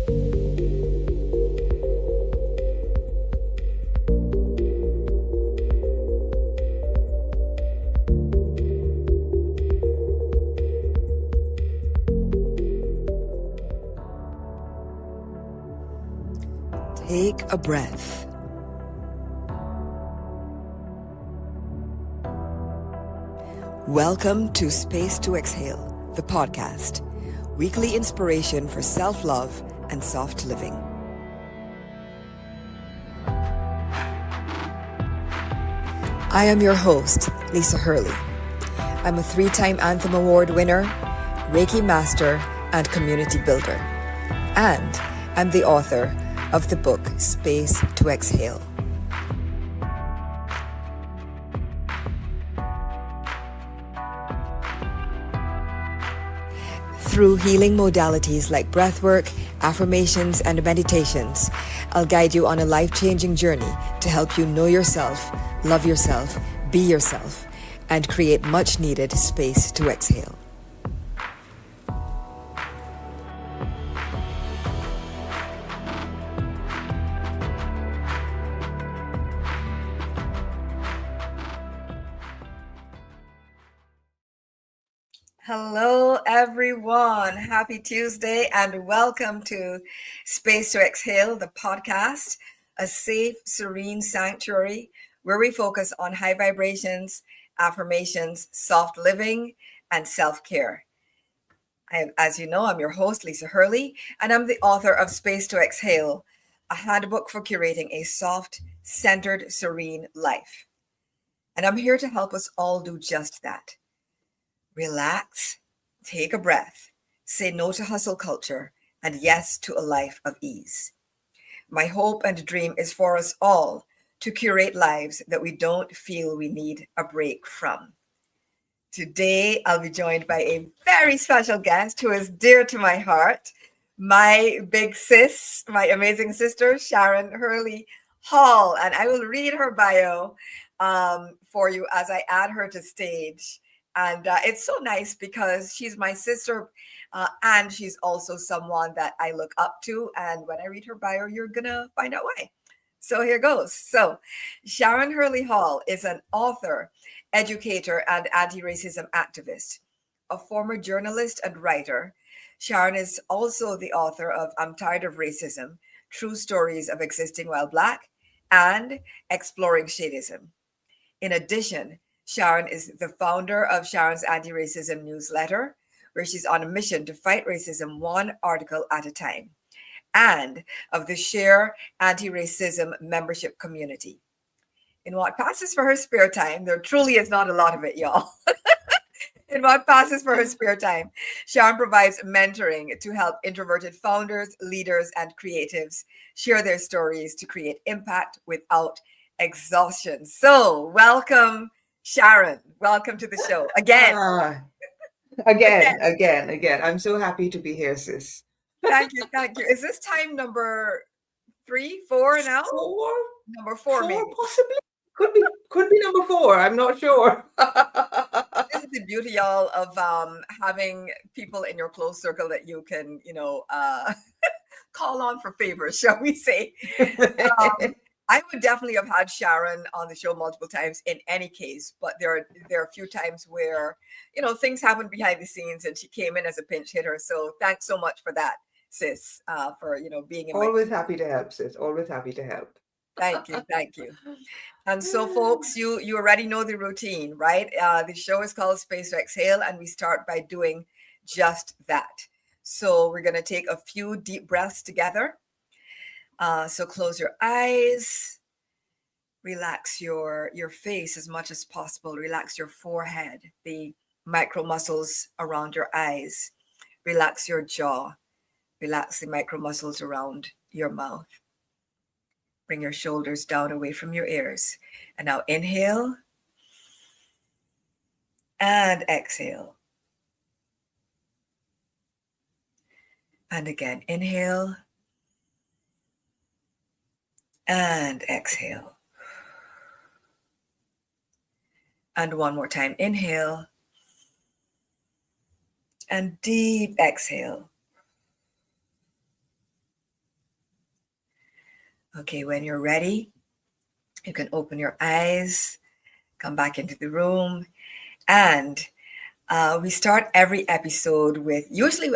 Take a breath. Welcome to Space to Exhale, the podcast, weekly inspiration for self-love and soft living. I am your host, Lisa Hurley. I'm a 3-time Anthem Award winner, Reiki master, and community builder. And I'm the author of the book Space to Exhale. Through healing modalities like breathwork, affirmations, and meditations, I'll guide you on a life-changing journey to help you know yourself, love yourself, be yourself, and create much-needed space to exhale. Hello, everyone. Happy Tuesday and welcome to Space to Exhale, the podcast, a safe, serene sanctuary where we focus on high vibrations, affirmations, soft living, and self-care. As you know, I'm your host, Lisa Hurley, and I'm the author of Space to Exhale, a handbook for curating a soft, centered, serene life. And I'm here to help us all do just that. Relax, take a breath, say no to hustle culture, and yes to a life of ease. My hope and dream is for us all to curate lives that we don't feel we need a break from. Today, I'll be joined by a very special guest who is dear to my heart, my big sis, my amazing sister, Sharon Hurley Hall. And I will read her bio for you as I add her to stage. And it's so nice because she's my sister and she's also someone that I look up to. And when I read her bio, you're going to find out why. So here goes. So Sharon Hurley Hall is an author, educator, and anti-racism activist, a former journalist and writer. Sharon is also the author of I'm Tired of Racism, True Stories of Existing While Black, and Exploring Shadism. In addition, Sharon is the founder of Sharon's Anti-Racism newsletter, where she's on a mission to fight racism one article at a time, and of the Share Anti-Racism membership community. In what passes for her spare time, there truly is not a lot of it, y'all. In what passes for her spare time, Sharon provides mentoring to help introverted founders, leaders, and creatives share their stories to create impact without exhaustion. So welcome, Sharon. Welcome to the show again. Again. I'm so happy to be here, sis. Thank you. Is this time number 3, 4 now? Number 4, maybe. Possibly. Could be number 4. I'm not sure. This is the beauty, y'all, of having people in your close circle that you can, call on for favors, shall we say. I would definitely have had Sharon on the show multiple times in any case, but there are a few times where, things happen behind the scenes and she came in as a pinch hitter. So thanks so much for that, sis, for, being in Always happy to help, sis. Always happy to help. Thank you. And so, folks, you already know the routine, right? The show is called Space to Exhale, and we start by doing just that. So we're going to take a few deep breaths together. So close your eyes, relax your face as much as possible. Relax your forehead, the micro muscles around your eyes. Relax your jaw. Relax the micro muscles around your mouth. Bring your shoulders down away from your ears. And now inhale and exhale. And again, inhale and exhale. And one more time, inhale and deep exhale. Okay, when you're ready, you can open your eyes, come back into the room, and we start every episode with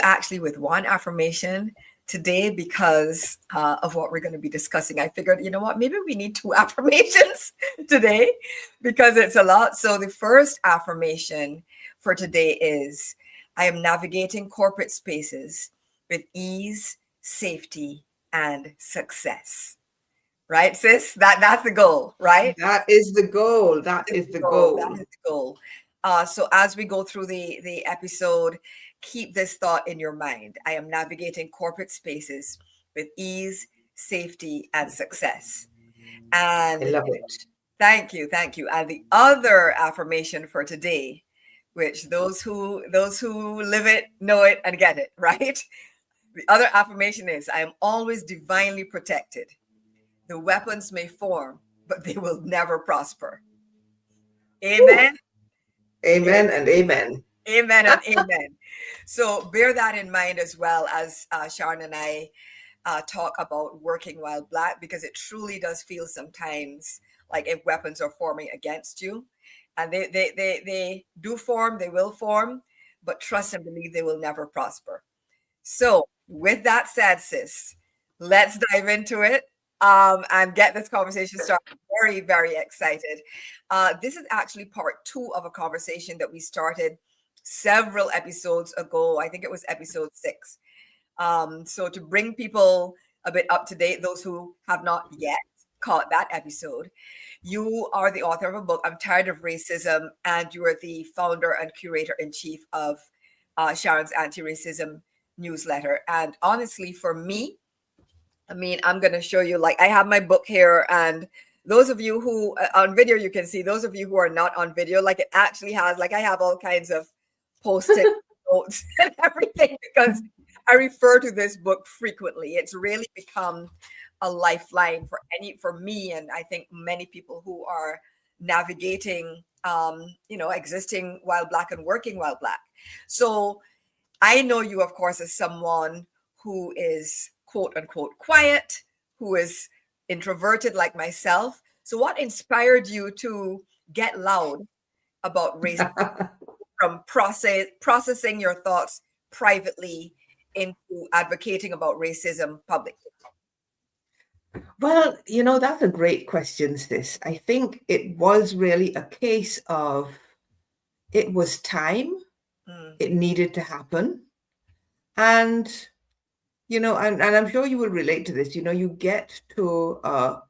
actually with one affirmation. Today, because of what we're going to be discussing, I figured, you know what, maybe we need two affirmations today because it's a lot. So the first affirmation for today is, I am navigating corporate spaces with ease, safety, and success. Right, sis? That's the goal, right? That is the goal. That is the goal. That is the goal. So as we go through the episode, keep this thought in your mind. I am navigating corporate spaces with ease, safety, and success. I And love it. thank you, thank you. And the other affirmation for today, which those who live it, know it, and get it, right? The other affirmation is, I am always divinely protected. The weapons may form, but they will never prosper. Amen. Amen and amen. Amen and amen. So bear that in mind as well as Sharon and I talk about working while Black, because it truly does feel sometimes like if weapons are forming against you, and they do form, they will form, but trust and believe they will never prosper. So with that said, sis, let's dive into it and get this conversation started. Very, very excited. This is actually part 2 of a conversation that we started several episodes ago. I think it was episode 6. So to bring people a bit up to date, those who have not yet caught that episode, you are the author of a book, I'm Tired of Racism, and you are the founder and curator in chief of Sharon's Anti-Racism newsletter. And honestly, for me, I mean, I'm going to show you, like, I have my book here, and those of you who on video, you can see, those of you who are not on video, like, it actually has, like, I have all kinds of post-it notes and everything because I refer to this book frequently. It's really become a lifeline for me, and I think many people who are navigating, existing while Black and working while Black. So I know you, of course, as someone who is quote unquote quiet, who is introverted like myself. So what inspired you to get loud about race from processing your thoughts privately into advocating about racism publicly? Well, that's a great question, sis. I think it was really a case of it was time. It needed to happen. And, and I'm sure you will relate to this. You get to a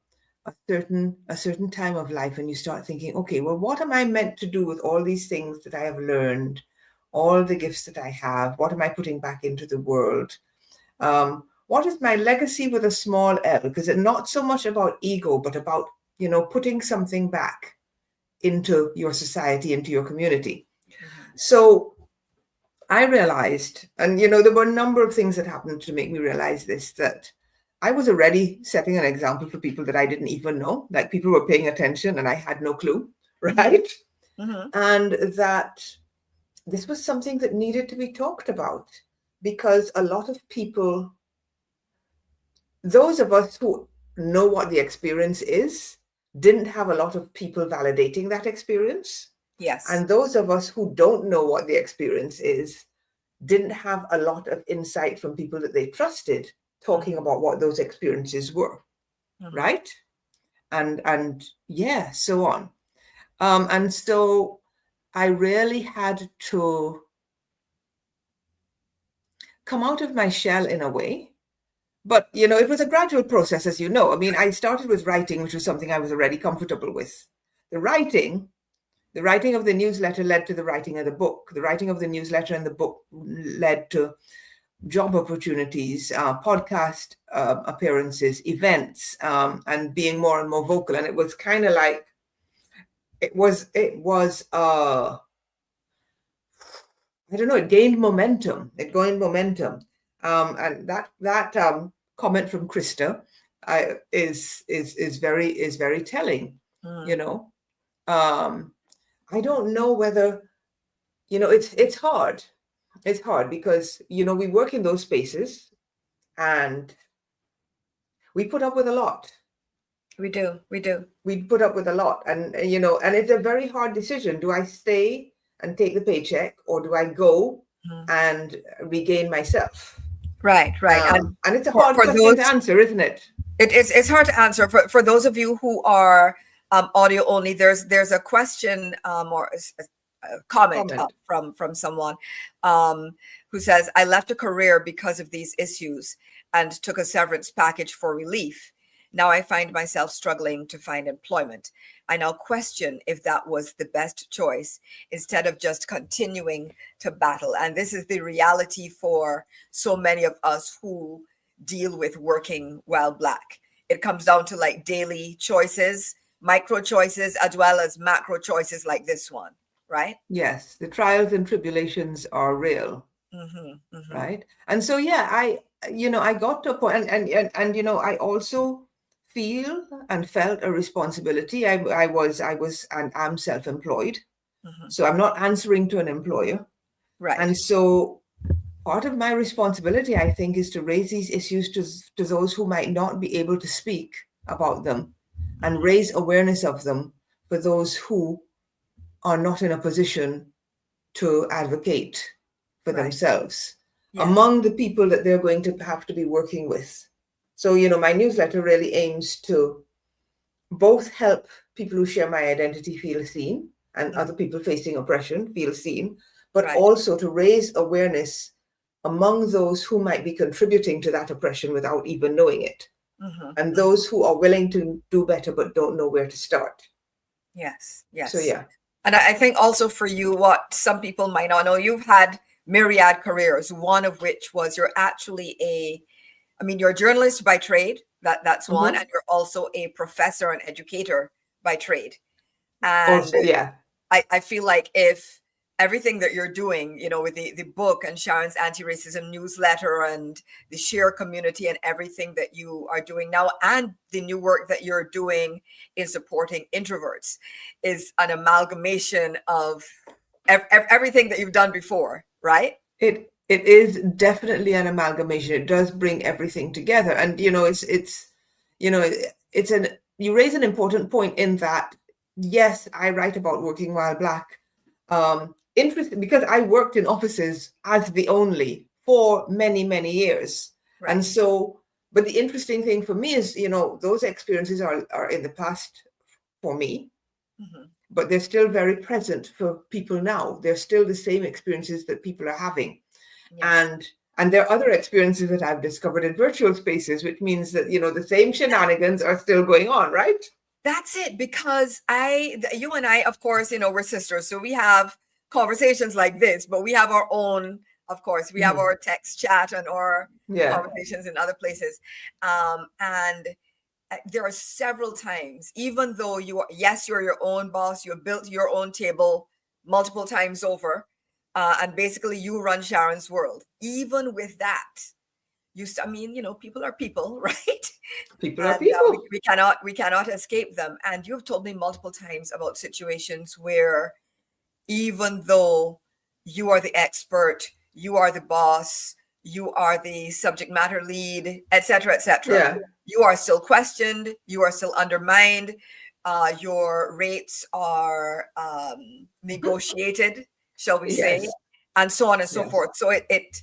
certain time of life and you start thinking, okay, well, what am I meant to do with all these things that I have learned, all the gifts that I have? What am I putting back into the world? What is my legacy with a small L? Because it's not so much about ego, but about, putting something back into your society, into your community. So I realized, and, there were a number of things that happened to make me realize this, that I was already setting an example for people that I didn't even know, like people were paying attention and I had no clue, right? And that this was something that needed to be talked about because a lot of people, those of us who know what the experience is, didn't have a lot of people validating that experience. Yes. And those of us who don't know what the experience is, didn't have a lot of insight from people that they trusted talking about what those experiences were, right? And yeah, so on. And so I really had to come out of my shell in a way. But, it was a gradual process, as you know. I mean, I started with writing, which was something I was already comfortable with. The writing of the newsletter led to the writing of the book. The writing of the newsletter and the book led to job opportunities, podcast appearances, events, and being more and more vocal. And it was kind of like, it was I don't know, it gained momentum. And that comment from Krista is very telling. I don't know whether, it's hard. It's hard because, we work in those spaces and we put up with a lot. We do. We put up with a lot, and and it's a very hard decision. Do I stay and take the paycheck, or do I go and regain myself? Right. And it's a hard question to answer, isn't it? It's hard to answer for those of you who are audio only. There's a question or a comment from someone who says, I left a career because of these issues and took a severance package for relief. Now I find myself struggling to find employment. I now question if that was the best choice instead of just continuing to battle. And this is the reality for so many of us who deal with working while Black. It comes down to like daily choices, micro choices, as well as macro choices like this one, right? Yes, the trials and tribulations are real, right? And so, yeah, I got to a point, and I also feel and felt a responsibility. I was and I'm self-employed, so I'm not answering to an employer, right? And so part of my responsibility, I think, is to raise these issues to those who might not be able to speak about them, and raise awareness of them for those who are not in a position to advocate for themselves among the people that they're going to have to be working with. So, my newsletter really aims to both help people who share my identity feel seen, and other people facing oppression feel seen, but also to raise awareness among those who might be contributing to that oppression without even knowing it, and those who are willing to do better but don't know where to start. Yes. So, yeah. And I think also for you, what some people might not know, you've had myriad careers, one of which was you're actually you're a journalist by trade, that's one, and you're also a professor and educator by trade. And also, yeah, I feel like if everything that you're doing, with the book and Sharon's anti-racism newsletter and the share community and everything that you are doing now, and the new work that you're doing in supporting introverts, is an amalgamation of everything that you've done before, right? It is definitely an amalgamation. It does bring everything together, and you raise an important point in that. Yes, I write about working while Black. Interesting, because I worked in offices as the only for many, many years. And so, but the interesting thing for me is, those experiences are in the past for me, but they're still very present for people now. They're still the same experiences that people are having. And there are other experiences that I've discovered in virtual spaces, which means that, the same shenanigans are still going on, right? That's it, because you and I, of course, we're sisters, so we have conversations like this, but we have our own, of course, we have our text chat and our conversations in other places. And there are several times, even though you're your own boss, you have built your own table multiple times over, and basically you run Sharon's world. Even with that, people are people, right? People are people. We cannot escape them. And you've told me multiple times about situations where, even though you are the expert, you are the boss, you are the subject matter lead, etc., you are still questioned, you are still undermined, your rates are negotiated, shall we say, and so on and so forth. So it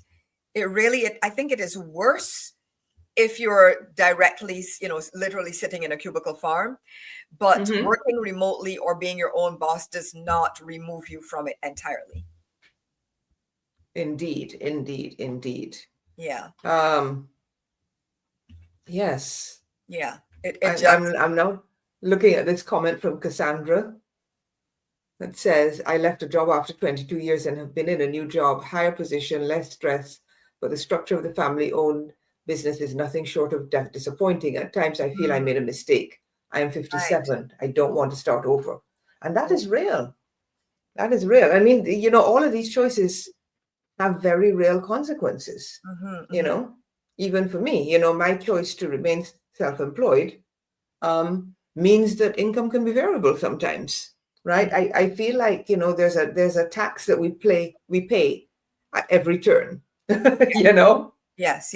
really, I think it is worse if you're directly, literally sitting in a cubicle farm, but working remotely or being your own boss does not remove you from it entirely. Indeed. Yeah. Yes. Yeah. I'm now looking at this comment from Cassandra that says, I left a job after 22 years and have been in a new job, higher position, less stress, but the structure of the family-owned business is nothing short of disappointing. At times, I feel I made a mistake. I am 57. I don't want to start over. And that is real. That is real. I mean, all of these choices have very real consequences, even for me. My choice to remain self-employed means that income can be variable sometimes, right? I feel like, there's a tax that we pay at every turn. Yes.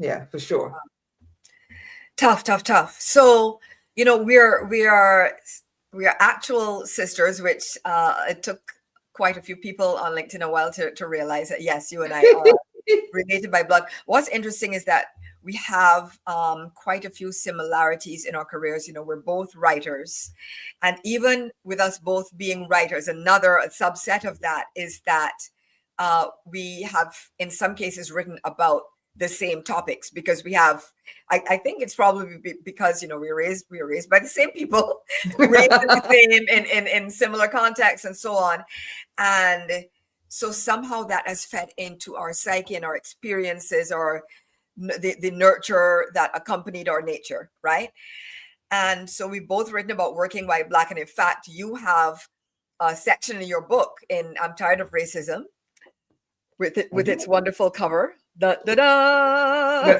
Yeah, for sure. Tough. So, we are actual sisters, which it took quite a few people on LinkedIn a while to realize that yes, you and I are related by blood. What's interesting is that we have quite a few similarities in our careers. We're both writers, and even with us both being writers, another subset of that is that we have, in some cases, written about the same topics because we have. I think it's probably because we were raised by the same people, raised in the same in similar contexts and so on, and so somehow that has fed into our psyche and our experiences, or the nurture that accompanied our nature, right? And so we've both written about working white Black, and in fact, you have a section in your book in "I'm Tired of Racism" with its wonderful cover. Da, da, da.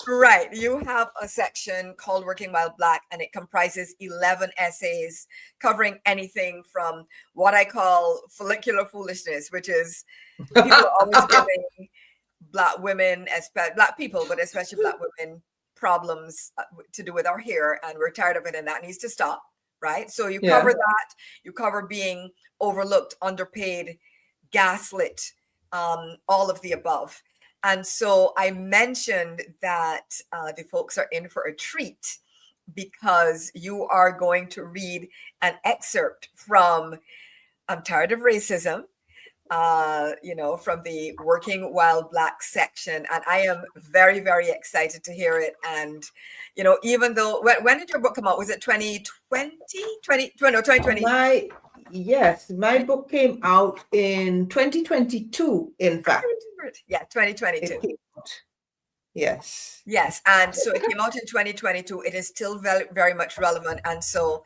Right. You have a section called Working While Black, and it comprises 11 essays covering anything from what I call follicular foolishness, which is people are always giving Black women, Black people, but especially Black women, problems to do with our hair, and we're tired of it, and that needs to stop. Right. So you cover that. You cover being overlooked, underpaid, gaslit, all of the above. And so I mentioned that the folks are in for a treat because you are going to read an excerpt from "I'm Tired of Racism," from the Working While Black section. And I am very, very excited to hear it. And, even though, when did your book come out? Was it 2020? 2020? Yes, my book came out in 2022, in fact. Yeah, 2022. Yes. Yes. And so it came out in 2022. It is still very, very much relevant. And so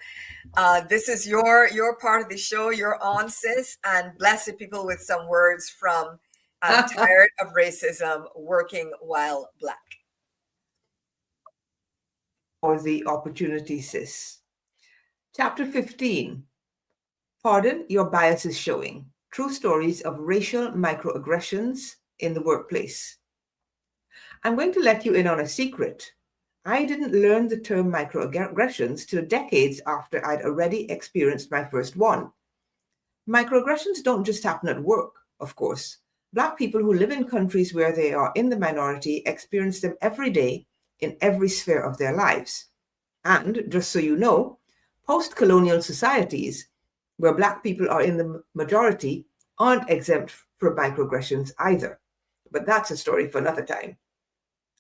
this is your part of the show. You're on, sis, and bless the people with some words from "I'm Tired of Racism, Working While Black." For the opportunity, sis. Chapter 15. Pardon your bias is showing. True stories of racial microaggressions in the workplace. I'm going to let you in on a secret. I didn't learn the term microaggressions till decades after I'd already experienced my first one. Microaggressions don't just happen at work, of course. Black people who live in countries where they are in the minority experience them every day in every sphere of their lives. And, just so you know, post-colonial societies where Black people are in the majority aren't exempt from microaggressions either. But that's a story for another time.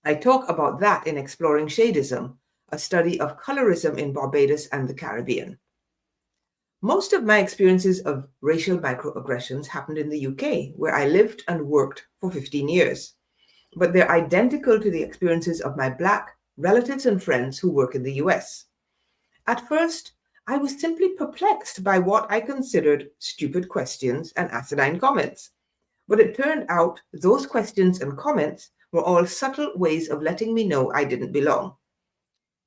I talk about that in Exploring Shadism, a study of colorism in Barbados and the Caribbean. Most of my experiences of racial microaggressions happened in the UK, where I lived and worked for 15 years. But they're identical to the experiences of my Black relatives and friends who work in the US. At first, I was simply perplexed by what I considered stupid questions and asinine comments. But it turned out those questions and comments were all subtle ways of letting me know I didn't belong.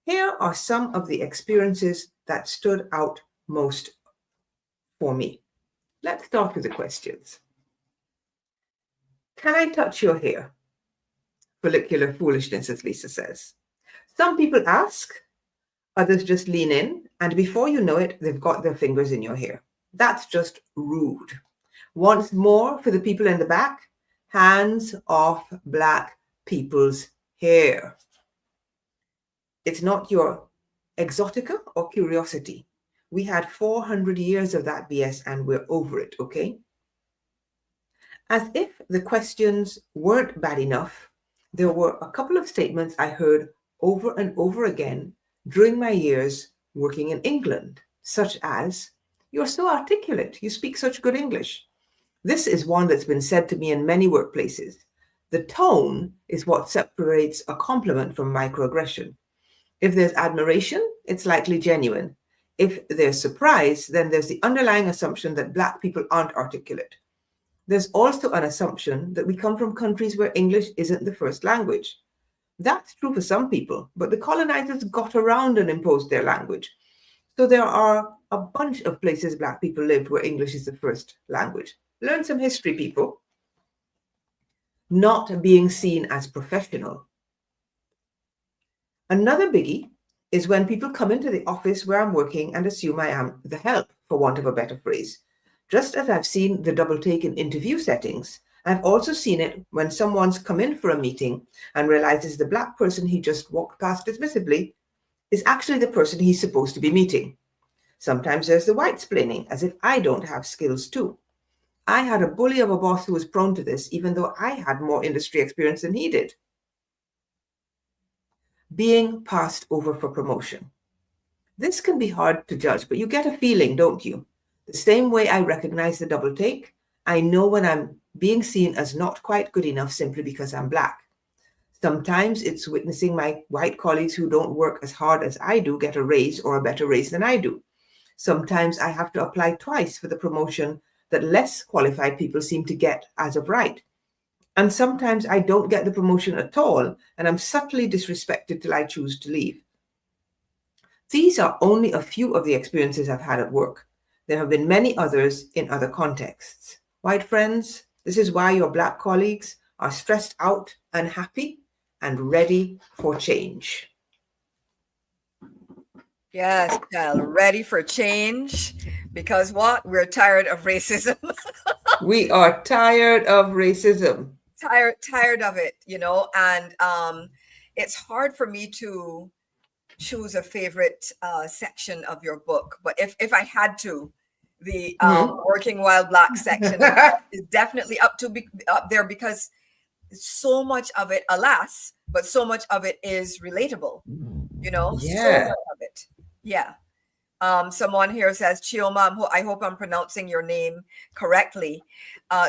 Here are some of the experiences that stood out most for me. Let's start with the questions. Can I touch your hair? Follicular foolishness, as Lisa says. Some people ask, others just lean in, and before you know it, they've got their fingers in your hair. That's just rude. Once more, for the people in the back, hands off Black people's hair. It's not your exotica or curiosity. We had 400 years of that BS and we're over it, okay? As if the questions weren't bad enough, there were a couple of statements I heard over and over again during my years working in England, such as, "You're so articulate, you speak such good English." This is one that's been said to me in many workplaces. The tone is what separates a compliment from microaggression. If there's admiration, it's likely genuine. If there's surprise, then there's the underlying assumption that Black people aren't articulate. There's also an assumption that we come from countries where English isn't the first language. That's true for some people, but the colonizers got around and imposed their language. So there are a bunch of places Black people lived where English is the first language. Learn some history, people. Not being seen as professional. Another biggie is when people come into the office where I'm working and assume I am the help, for want of a better phrase. Just as I've seen the double take in interview settings, I've also seen it when someone's come in for a meeting and realizes the black person he just walked past dismissively is actually the person he's supposed to be meeting. Sometimes there's the white-splaining, as if I don't have skills too. I had a bully of a boss who was prone to this, even though I had more industry experience than he did. Being passed over for promotion. This can be hard to judge, but you get a feeling, don't you? The same way I recognize the double take, I know when I'm being seen as not quite good enough simply because I'm black. Sometimes it's witnessing my white colleagues who don't work as hard as I do get a raise or a better raise than I do. Sometimes I have to apply twice for the promotion that less qualified people seem to get as of right. And sometimes I don't get the promotion at all, and I'm subtly disrespected till I choose to leave. These are only a few of the experiences I've had at work. There have been many others in other contexts. White friends, this is why your black colleagues are stressed out, unhappy, and ready for change. Yes, child, ready for change. Because what? We're tired of racism. We are tired of racism. Tired of it, and it's hard for me to choose a favorite section of your book. But if I had to, the Working While Black section is definitely up there because so much of it, alas, but so much of it is relatable, so much of it. Yeah. Someone here says, Chioma, I hope I'm pronouncing your name correctly.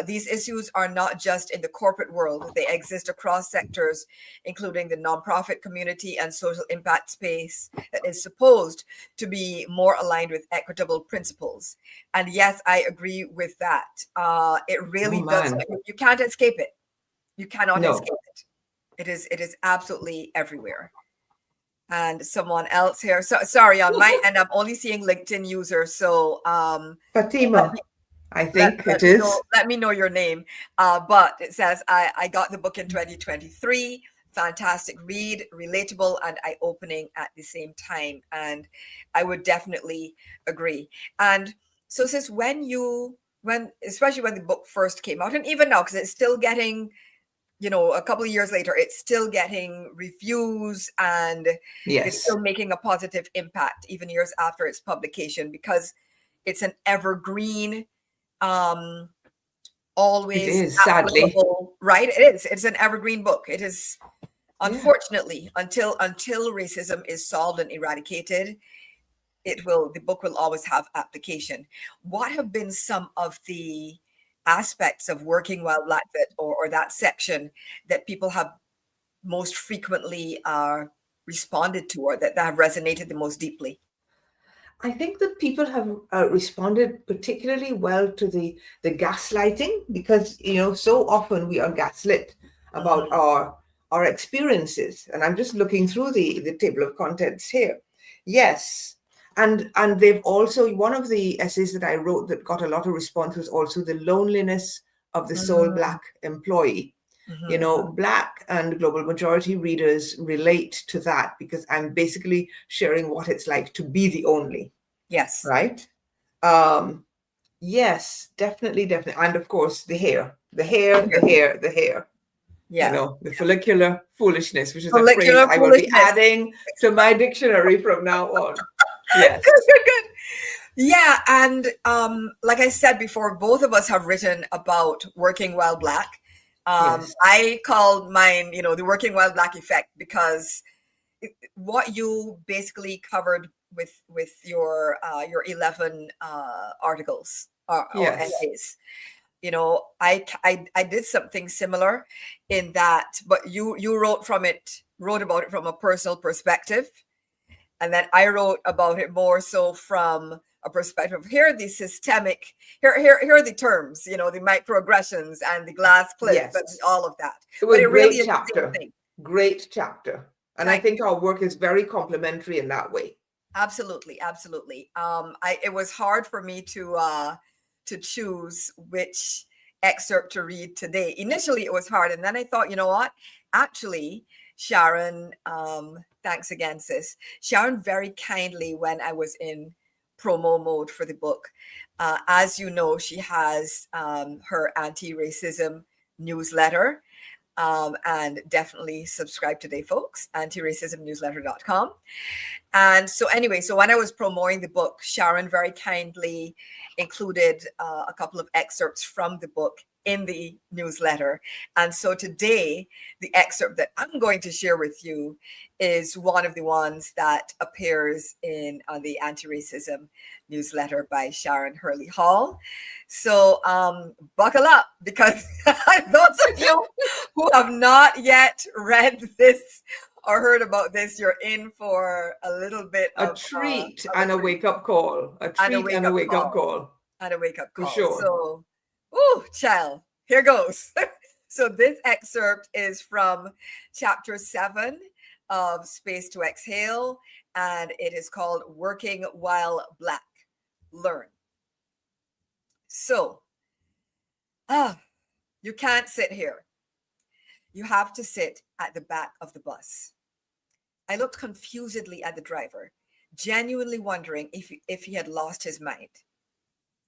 These issues are not just in the corporate world. They exist across sectors, including the nonprofit community and social impact space that is supposed to be more aligned with equitable principles. And yes, I agree with that. It really does. You can't escape it. You cannot escape it. It is absolutely everywhere. And someone else here. So sorry, on my end, I'm only seeing LinkedIn users. So Fatima, I think it is. Let me know your name. But it says I got the book in 2023. Fantastic read, relatable and eye-opening at the same time. And I would definitely agree. And so sis, especially when the book first came out, and even now, because it's still getting, a couple of years later, it's still getting reviews and it's still making a positive impact even years after its publication, because it's an evergreen, always, it is, sadly, right? It is. It's an evergreen book. It is, unfortunately, until racism is solved and eradicated, the book will always have application. What have been some of the aspects of Working While Black or that section that people have most frequently responded to, or that have resonated the most deeply? I think that people have responded particularly well to the gaslighting, because so often we are gaslit about our experiences. And I'm just looking through the table of contents here. Yes. And they've also, one of the essays that I wrote that got a lot of response was also the loneliness of the sole Black employee. Black and global majority readers relate to that, because I'm basically sharing what it's like to be the only. Yes. Right? Yes, definitely. And of course, the hair. Yeah. The follicular foolishness, which is a phrase I will be adding to my dictionary from now on. Yes. Good. Yeah. And like I said before, both of us have written about Working While Black. I called mine, the Working While Black effect, because what you basically covered with your 11 articles or essays. I did something similar in that, but you wrote about it from a personal perspective. And then I wrote about it more so from a perspective. Here are the systemic, here are the terms, the microaggressions and the glass cliff and all of that. It was a great chapter. Great chapter. And I think our work is very complementary in that way. Absolutely. It was hard for me to choose which excerpt to read today. Initially, it was hard. And then I thought, you know what? Actually, Sharon, thanks again, sis. Sharon very kindly, when I was in promo mode for the book, as you know, she has her anti-racism newsletter. And definitely subscribe today, folks, antiracismnewsletter.com. And so anyway, so when I was promoting the book, Sharon very kindly included a couple of excerpts from the book in the newsletter. And so today, the excerpt that I'm going to share with you is one of the ones that appears in the anti-racism newsletter by Sharon Hurley Hall. So buckle up, because those of you who have not yet read this or heard about this, you're in for a little bit a of treat and a wake-up call. A treat and a wake-up call. And a wake-up call. For sure. So, ooh, child, here goes. So this excerpt is from chapter 7 of Space to Exhale, and it is called Working While Black. Learn. So, you can't sit here. You have to sit at the back of the bus. I looked confusedly at the driver, genuinely wondering if he had lost his mind.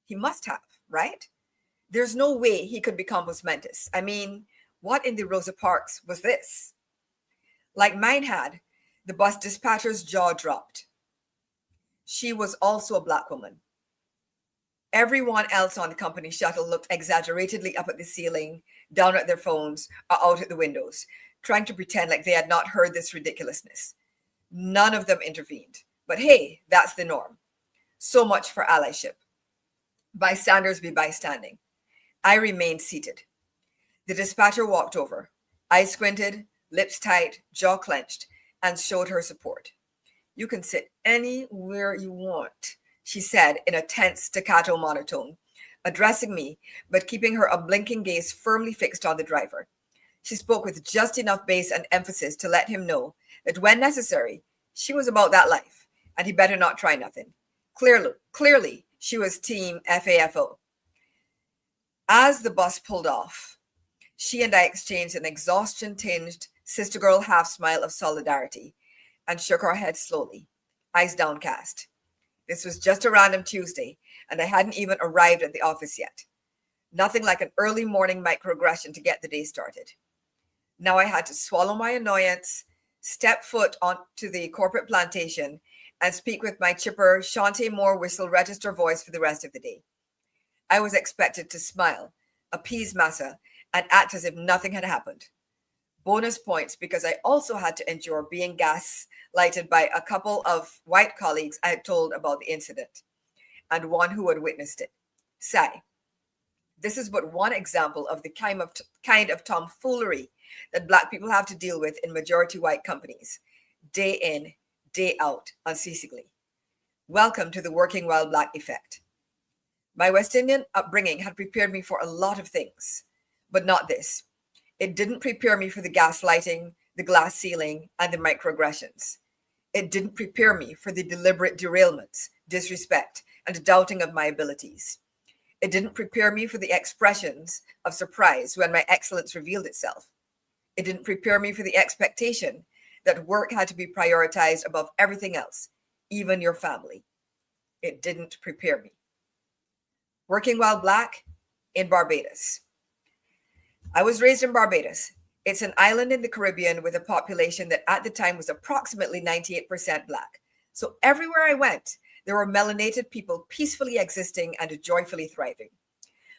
He must have, right? There's no way he could be compos mentis. I mean, what in the Rosa Parks was this? Like mine had, the bus dispatcher's jaw dropped. She was also a Black woman. Everyone else on the company shuttle looked exaggeratedly up at the ceiling, down at their phones, or out at the windows, trying to pretend like they had not heard this ridiculousness. None of them intervened. But hey, that's the norm. So much for allyship. Bystanders be bystanding. I remained seated. The dispatcher walked over. Eyes squinted, lips tight, jaw clenched, and showed her support. You can sit anywhere you want, she said in a tense staccato monotone, addressing me, but keeping her unblinking gaze firmly fixed on the driver. She spoke with just enough bass and emphasis to let him know that when necessary, she was about that life, and he better not try nothing. Clearly, she was team FAFO. As the bus pulled off, she and I exchanged an exhaustion-tinged sister girl half smile of solidarity and shook our heads slowly, eyes downcast. This was just a random Tuesday, and I hadn't even arrived at the office yet. Nothing like an early morning microaggression to get the day started. Now I had to swallow my annoyance, step foot onto the corporate plantation, and speak with my chipper Shantae Moore whistle register voice for the rest of the day. I was expected to smile, appease massa, and act as if nothing had happened. Bonus points because I also had to endure being gaslighted by a couple of white colleagues I had told about the incident, and one who had witnessed it. Sigh. This is but one example of the kind of tomfoolery that Black people have to deal with in majority white companies, day in, day out, unceasingly. Welcome to the Working While Black effect. My West Indian upbringing had prepared me for a lot of things, but not this. It didn't prepare me for the gaslighting, the glass ceiling, and the microaggressions. It didn't prepare me for the deliberate derailments, disrespect, and doubting of my abilities. It didn't prepare me for the expressions of surprise when my excellence revealed itself. It didn't prepare me for the expectation that work had to be prioritized above everything else, even your family. It didn't prepare me. Working While Black in Barbados. I was raised in Barbados. It's an island in the Caribbean with a population that at the time was approximately 98% Black. So everywhere I went, there were melanated people peacefully existing and joyfully thriving.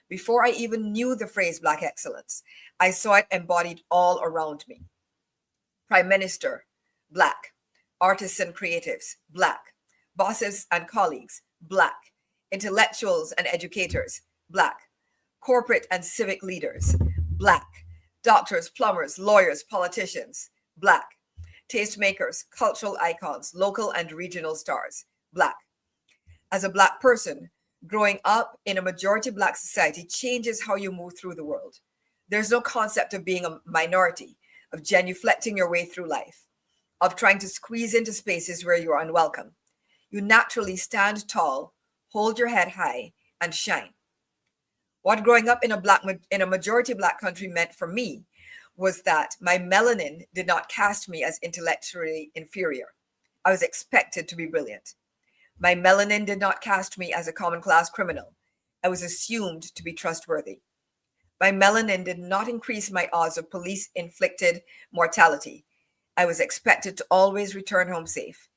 Before I even knew the phrase Black excellence, I saw it embodied all around me. Prime Minister, Black. Artists and creatives, Black. Bosses and colleagues, Black. Intellectuals and educators, Black. Corporate and civic leaders, Black. Doctors, plumbers, lawyers, politicians, Black. Tastemakers, cultural icons, local and regional stars, Black. As a Black person, growing up in a majority Black society changes how you move through the world. There's no concept of being a minority, of genuflecting your way through life, of trying to squeeze into spaces where you are unwelcome. You naturally stand tall, hold your head high, and shine. What growing up in a majority Black country meant for me was that my melanin did not cast me as intellectually inferior. I was expected to be brilliant. My melanin did not cast me as a common class criminal. I was assumed to be trustworthy. My melanin did not increase my odds of police-inflicted mortality. I was expected to always return home safe.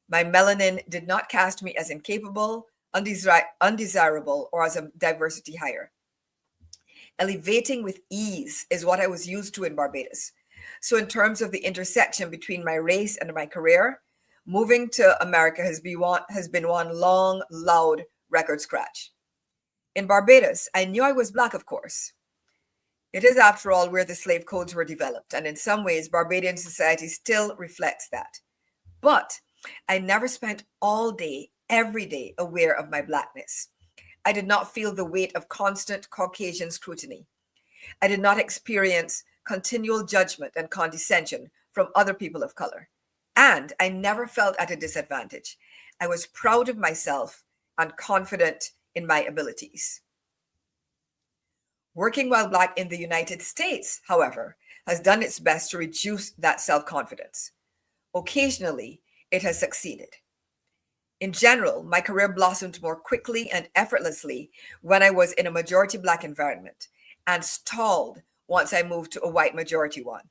My melanin did not cast me as incapable, undesirable, or as a diversity hire. Elevating with ease is what I was used to in Barbados. So in terms of the intersection between my race and my career, moving to America has been one long, loud record scratch. In Barbados, I knew I was Black, of course. It is, after all, where the slave codes were developed, and in some ways, Barbadian society still reflects that. But I never spent all day, every day, aware of my Blackness. I did not feel the weight of constant Caucasian scrutiny. I did not experience continual judgment and condescension from other people of color. And I never felt at a disadvantage. I was proud of myself and confident in my abilities. Working while Black in the United States, however, has done its best to reduce that self-confidence. Occasionally, it has succeeded. In general, my career blossomed more quickly and effortlessly when I was in a majority Black environment, and stalled once I moved to a white majority one.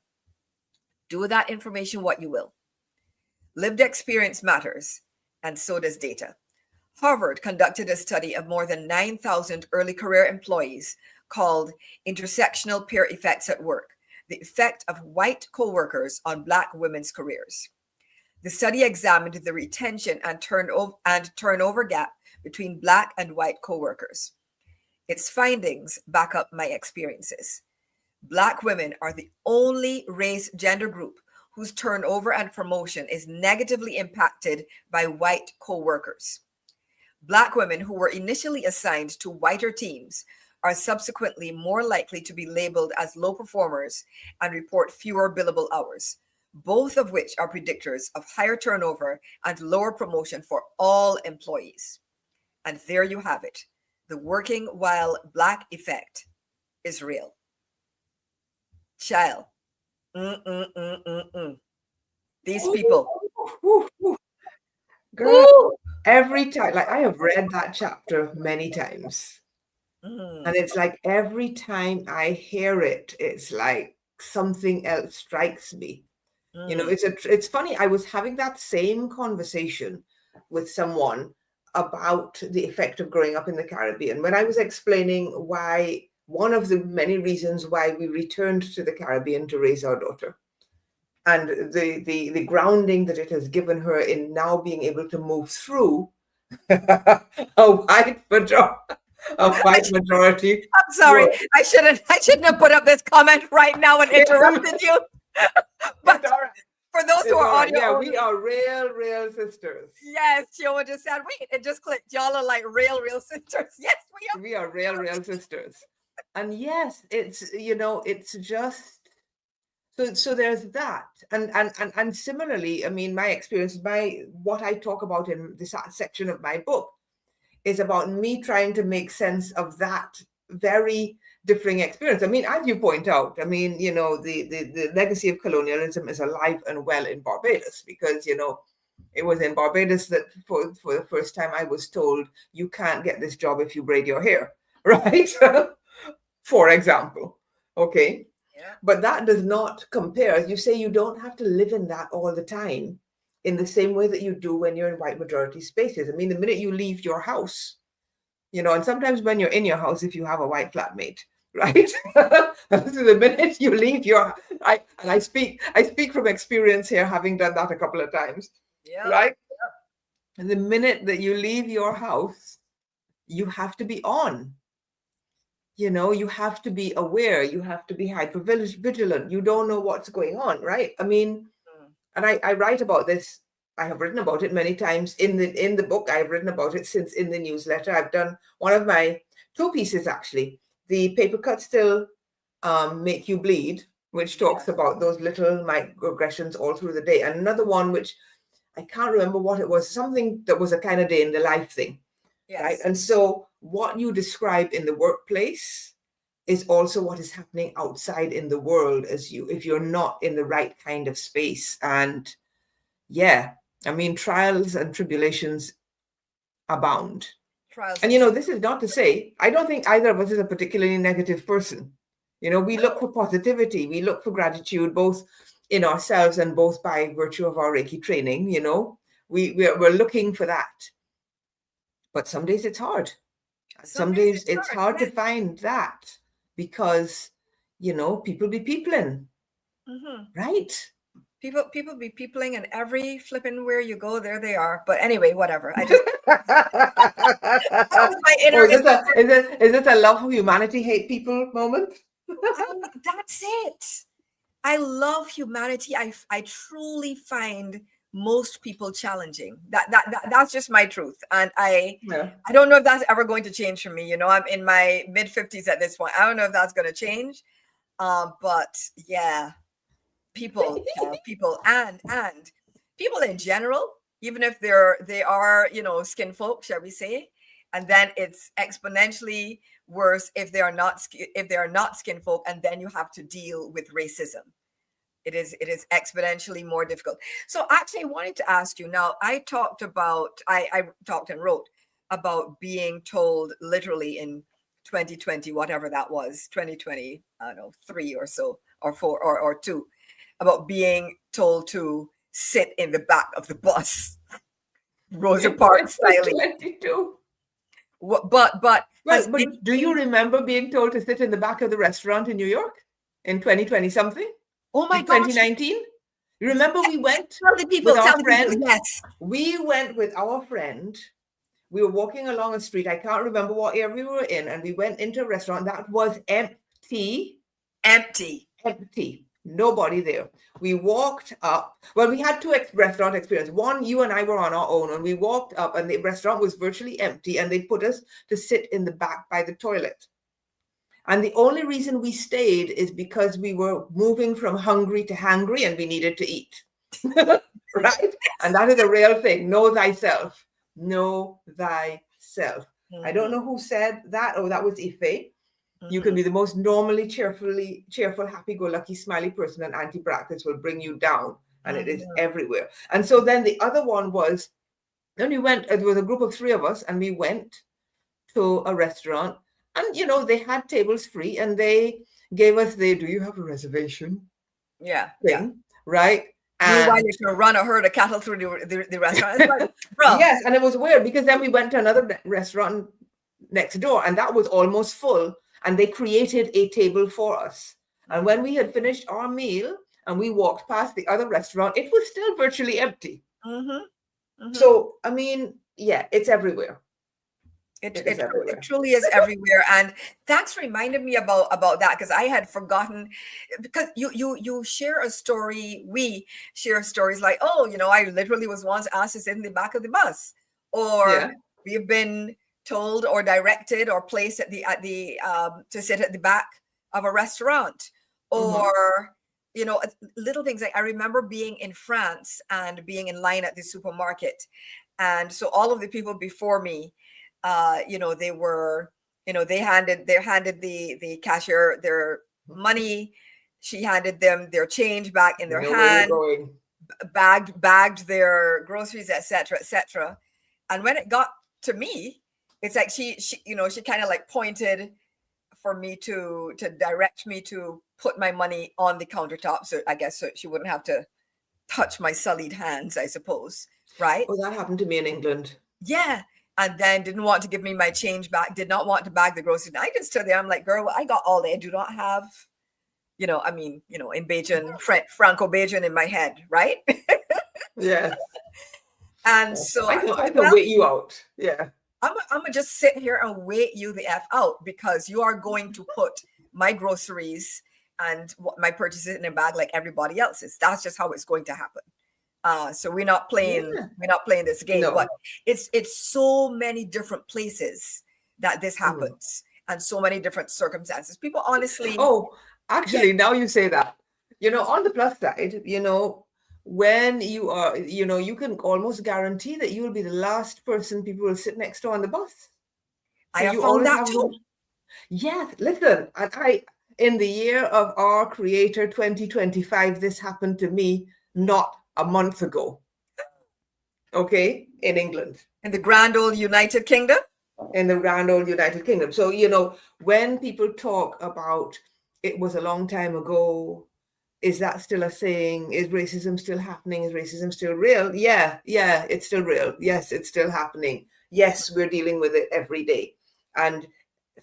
Do with that information what you will. Lived experience matters, and so does data. Harvard conducted a study of more than 9,000 early career employees called Intersectional Peer Effects at Work, the effect of white coworkers on Black women's careers. The study examined the retention and turnover gap between Black and white coworkers. Its findings back up my experiences. Black women are the only race gender group whose turnover and promotion is negatively impacted by white coworkers. Black women who were initially assigned to whiter teams are subsequently more likely to be labeled as low performers and report fewer billable hours, both of which are predictors of higher turnover and lower promotion for all employees. And there you have it. The working while Black effect is real. Child. These people. Girl, every time, like I have read that chapter many times. And it's like every time I hear it, it's like something else strikes me. You know, it's funny. I was having that same conversation with someone about the effect of growing up in the Caribbean when I was explaining why one of the many reasons why we returned to the Caribbean to raise our daughter, and the grounding that it has given her in now being able to move through a white majority. I'm sorry. I shouldn't have put up this comment right now and interrupted you. But for those who are audio, yeah, we are real sisters. Yes, Joe just said, wait, it just clicked. Y'all are like real sisters. Yes, we are. We are real sisters. And yes, it's, you know, it's just so there's that. And similarly, I mean, my experience, what I talk about in this section of my book is about me trying to make sense of that very differing experience. I mean, as you point out, I mean, you know, the legacy of colonialism is alive and well in Barbados, because, you know, it was in Barbados that for the first time I was told, you can't get this job if you braid your hair, right? For example, okay? Yeah. But that does not compare. As you say, you don't have to live in that all the time in the same way that you do when you're in white majority spaces. I mean, the minute you leave your house, you know, and sometimes when you're in your house, if you have a white flatmate, right? The minute you leave I speak from experience here, having done that a couple of times, right? And the minute that you leave your house, you have to be on. You know, you have to be aware. You have to be hyper vigilant. You don't know what's going on, right? I mean, and I write about this. I have written about it many times in the book. I've written about it since in the newsletter. I've done one of my 2 pieces, actually. The paper cuts still make you bleed, which talks about those little microaggressions all through the day. And another one, which I can't remember what it was, something that was a kind of day in the life thing. Yes. Right. And so what you describe in the workplace is also what is happening outside in the world if you're not in the right kind of space. And yeah, I mean, trials and tribulations abound. And, this is not to say, I don't think either of us is a particularly negative person. We look for positivity. We look for gratitude, both in ourselves and both by virtue of our Reiki training. We're looking for that. But some days it's hard. Some days it's hard to find that because, people be peopling, right? People be peopling, and every flipping where you go, there they are. But anyway, whatever. I just that was my inner. Is this a love of humanity, hate people moment? That's it. I love humanity. I truly find most people challenging. That's just my truth, and I don't know if that's ever going to change for me. I'm in my mid-50s at this point. I don't know if that's going to change, but yeah, people and people in general, even if they are skin folk, shall we say, and then it's exponentially worse if they are not skin folk, and then you have to deal with racism. It is exponentially more difficult. So actually, I wanted to ask you now. I talked and wrote about being told literally in 2020, whatever that was, 2020, I don't know, 3 or so, or 4 or 2, about being told to sit in the back of the bus, Rosa Parks style. 22. But do you remember being told to sit in the back of the restaurant in New York in 2020 something? Oh my gosh. 2019? You remember we went with our friend? Yes. We went with our friend. We were walking along a street. I can't remember what area we were in. And we went into a restaurant that was empty. Empty. Nobody there. We walked up. Well, we had 2 restaurant experiences. One, you and I were on our own, and we walked up and the restaurant was virtually empty, and they put us to sit in the back by the toilet. And the only reason we stayed is because we were moving from hungry to hangry and we needed to eat. Right? And that is a real thing. Know thyself. Know thyself. I don't know who said that. Oh, that was Ife. You can be the most normally cheerful, happy-go-lucky, smiley person, and anti-practice will bring you down. And it is everywhere. And so then the other one was, then we went, there was a group of 3 of us, and we went to a restaurant. And, they had tables free, and they gave us do you have a reservation? Yeah. Thing, yeah. Right? And why you can run a herd of cattle through the restaurant. Like, bro. Yes, and it was weird because then we went to another restaurant next door, and that was almost full, and they created a table for us. And when we had finished our meal and we walked past the other restaurant, it was still virtually empty. So, I mean, yeah, it's everywhere. It truly is everywhere, and that's reminded me about that, because I had forgotten, because you share a story. We share stories like, oh, I literally was once asked to sit in the back of the bus, or we have been told or directed or placed at the to sit at the back of a restaurant, or little things. Like I remember being in France and being in line at the supermarket, and so all of the people before me, they were, they handed the cashier their money. She handed them their change back in their hand, bagged their groceries, etc. And when it got to me, it's like she kind of like pointed for me to direct me to put my money on the countertop. So I guess so she wouldn't have to touch my sullied hands, I suppose. Right? Oh, that happened to me in England. Yeah. And then didn't want to give me my change back, did not want to bag the groceries. I just stood there. I'm like, girl, I got all day. I do not have, in Bajan, Franco-Bajan in my head, right? Yes. And so I can wait you out. Yeah. I'm gonna just sit here and wait you the F out, because you are going to put my groceries and my purchases in a bag like everybody else's. That's just how it's going to happen. So we're not playing this game, but it's so many different places that this happens, and so many different circumstances. People honestly. Oh, actually, now you say that, on the plus side, when you are, you can almost guarantee that you will be the last person people will sit next to on the bus. So I have found that too. Yes, listen, in the year of our creator 2025, this happened to me not a month ago. Okay, in England. In the grand old United Kingdom? In the grand old United Kingdom. So, when people talk about it was a long time ago, is that still a thing? Is racism still happening? Is racism still real? Yeah, it's still real. Yes, it's still happening. Yes, we're dealing with it every day. And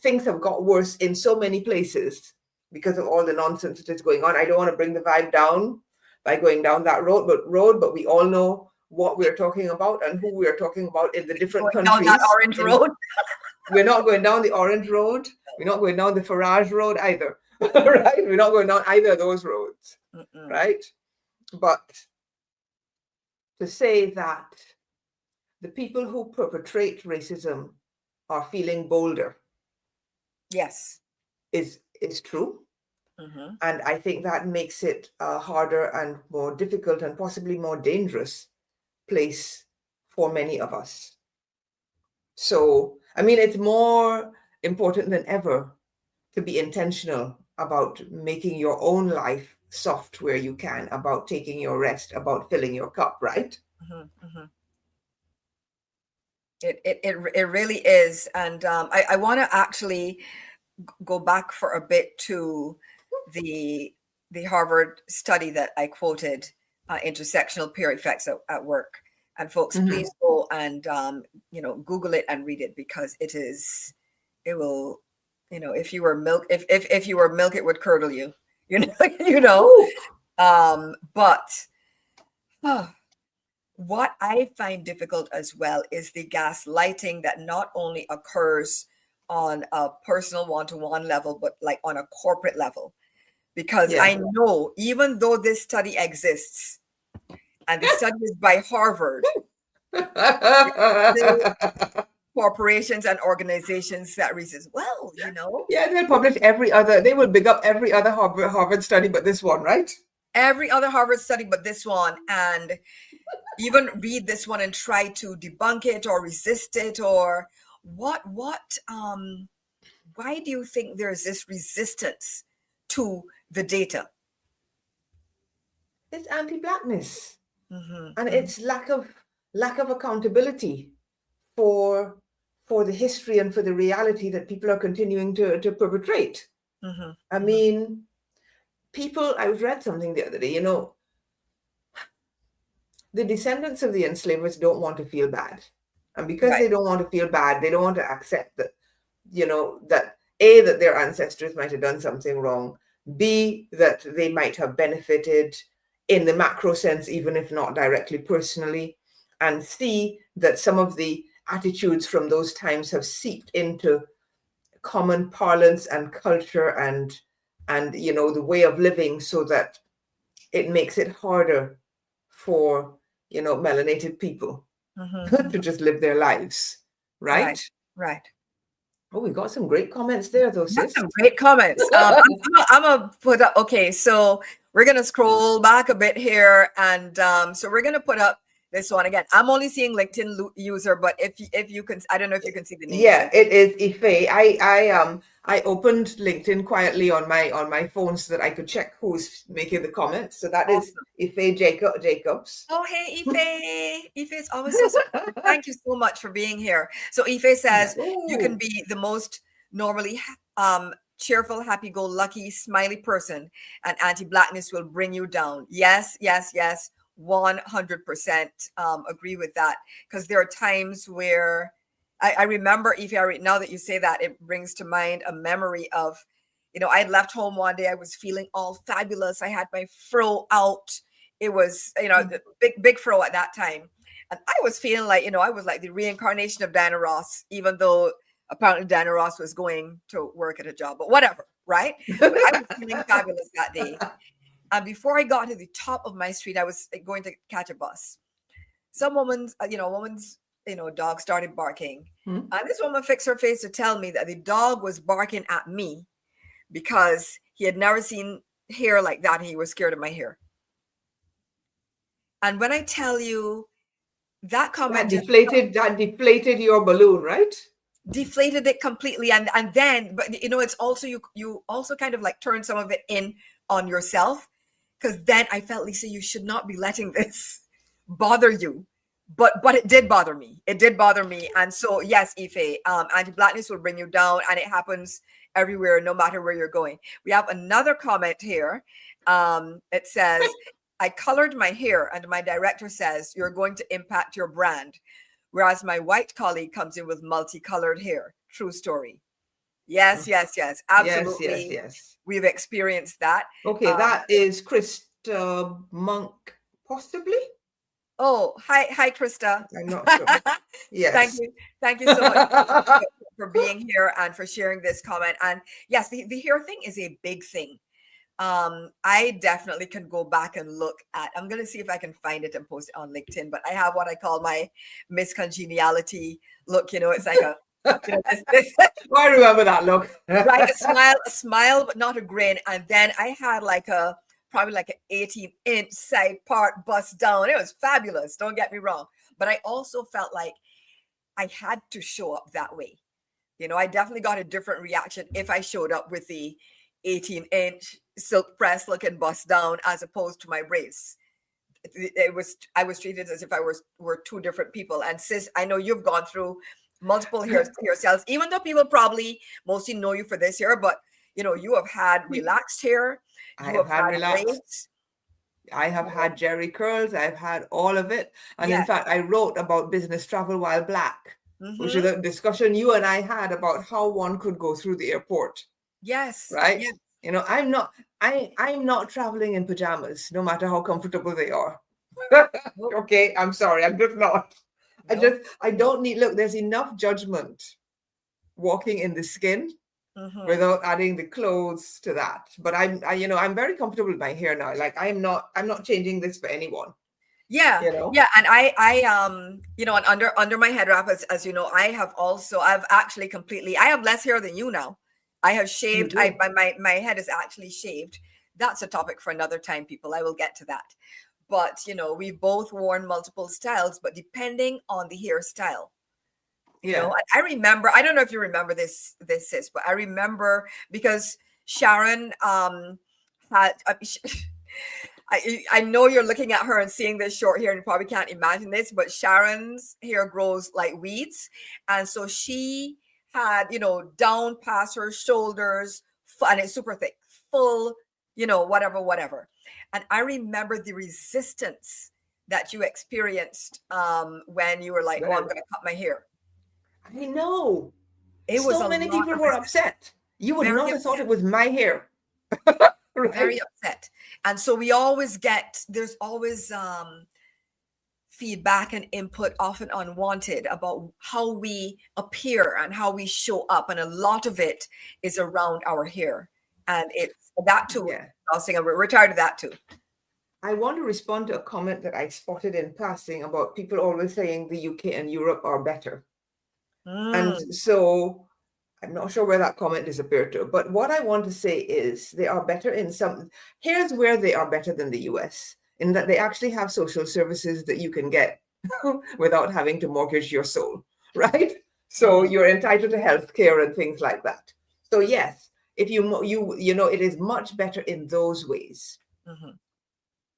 things have got worse in so many places because of all the nonsense that is going on. I don't want to bring the vibe down by going down that road, but we all know what we're talking about and who we're talking about in the different Going countries. down that orange road. We're not going down the orange road. We're not going down the Farage road either. Right? We're not going down either of those roads. Right? But to say that the people who perpetrate racism are feeling bolder. Yes. Is true. And I think that makes it a harder and more difficult and possibly more dangerous place for many of us. So, I mean, it's more important than ever to be intentional about making your own life soft where you can, about taking your rest, about filling your cup, right? It really is. And I want to actually go back for a bit to the Harvard study that I quoted, intersectional peer effects at work. And folks, please go and Google it and read it, because it will, if you were milk, if you were milk, it would curdle you, but what I find difficult as well is the gaslighting that not only occurs on a personal one-to-one level, but like on a corporate level. Because I know, even though this study exists, and the study is by Harvard, corporations and organizations that reasons, well, Yeah, they'll publish they will big up every other Harvard study but this one, right? Every other Harvard study but this one, and even read this one and try to debunk it or resist it, or why do you think there's this resistance to the data? It's anti-Blackness, and it's lack of accountability for the history and for the reality that people are continuing to perpetrate. I mean, I read something the other day, the descendants of the enslavers don't want to feel bad. And because they don't want to feel bad, they don't want to accept that, that A, that their ancestors might have done something wrong, B, that they might have benefited in the macro sense, even if not directly personally, and C, that some of the attitudes from those times have seeped into common parlance and culture and the way of living, so that it makes it harder for melanated people to just live their lives, right? Oh, we got some great comments there, though, sis. Some great comments. I'm gonna put up. Okay, so we're gonna scroll back a bit here, and so we're gonna put up this one again. I'm only seeing LinkedIn user, but if you can, I don't know if you can see the name. Yeah, it is Ife. I opened LinkedIn quietly on my phone so that I could check who's making the comments. So that is Ife Jacobs. Oh, hey, Ife. Ife is always so supportive. Thank you so much for being here. So Ife says you can be the most normally cheerful, happy-go-lucky, smiley person, and anti-Blackness will bring you down. Yes, 100% agree with that, because there are times where I remember, Ife, now that you say that, it brings to mind a memory of, I had left home one day. I was feeling all fabulous. I had my fro out. It was, the big fro at that time. And I was feeling like, I was like the reincarnation of Diana Ross, even though apparently Diana Ross was going to work at a job, but whatever, right? But I was feeling fabulous that day. And before I got to the top of my street, I was going to catch a bus. Some woman's dog started barking. And this woman fixed her face to tell me that the dog was barking at me because he had never seen hair like that, and he was scared of my hair. And when I tell you that comment that deflated your balloon, right? deflated it completely. And then, but it's also, you also kind of like turn some of it in on yourself. Because then I felt, Lisa, you should not be letting this bother you. But it did bother me. It did bother me. And so, yes, Ife, anti-blackness will bring you down, and it happens everywhere, no matter where you're going. We have another comment here. It says, I colored my hair, and my director says, you're going to impact your brand. Whereas my white colleague comes in with multicolored hair. True story. Yes, absolutely. Yes. We've experienced that. Okay, that is Krista Monk, possibly. Oh, hi, Krista. I'm not sure. Yes. Thank you so much for being here and for sharing this comment. And yes, the hair thing is a big thing. I definitely can go back and look at, I'm going to see if I can find it and post it on LinkedIn, but I have what I call my Miss Congeniality look. It's like this. I remember that look. Right, a smile, but not a grin. And then I had probably like an 18-inch side part bust down. It was fabulous. Don't get me wrong. But I also felt like I had to show up that way. I definitely got a different reaction if I showed up with the 18-inch silk press looking bust down as opposed to my braids. I was treated as if were two different people. And sis, I know you've gone through multiple hairstyles, even though people probably mostly know you for this hair, but you have had relaxed hair. I have had relaxed. Braids. I have had jerry curls. I've had all of it. And in fact, I wrote about business travel while black, which is a discussion you and I had about how one could go through the airport. Yes. Right. Yes. I'm not traveling in pajamas, no matter how comfortable they are. Okay. I'm sorry. I'm just not. Nope. I don't need, look, there's enough judgment walking in the skin without adding the clothes to that. But I'm very comfortable with my hair now. Like I'm not changing this for anyone. Yeah. Yeah. And I and under my head wrap, as you know, I have less hair than you now. I have shaved. My head is actually shaved. That's a topic for another time, people. I will get to that. But, we've both worn multiple styles, but depending on the hairstyle, I remember, I don't know if you remember this sis, but I remember because Sharon had, I know you're looking at her and seeing this short hair and you probably can't imagine this, but Sharon's hair grows like weeds. And so she had, down past her shoulders, and it's super thick, full, whatever. And I remember the resistance that you experienced when you were like, oh, I'm going to cut my hair. I know. So many people were upset. You would not have thought it was my hair. Right? Very upset. And so there's always feedback and input, often unwanted, about how we appear and how we show up. And a lot of it is around our hair. And it's that too. Yeah. We're tired of that too. I want to respond to a comment that I spotted in passing about people always saying the UK and Europe are better. And so I'm not sure where that comment disappeared to. But what I want to say is they are better in some. Here's where they are better than the US, in that they actually have social services that you can get without having to mortgage your soul, right? So you're entitled to health care and things like that. So yes, if it is much better in those ways.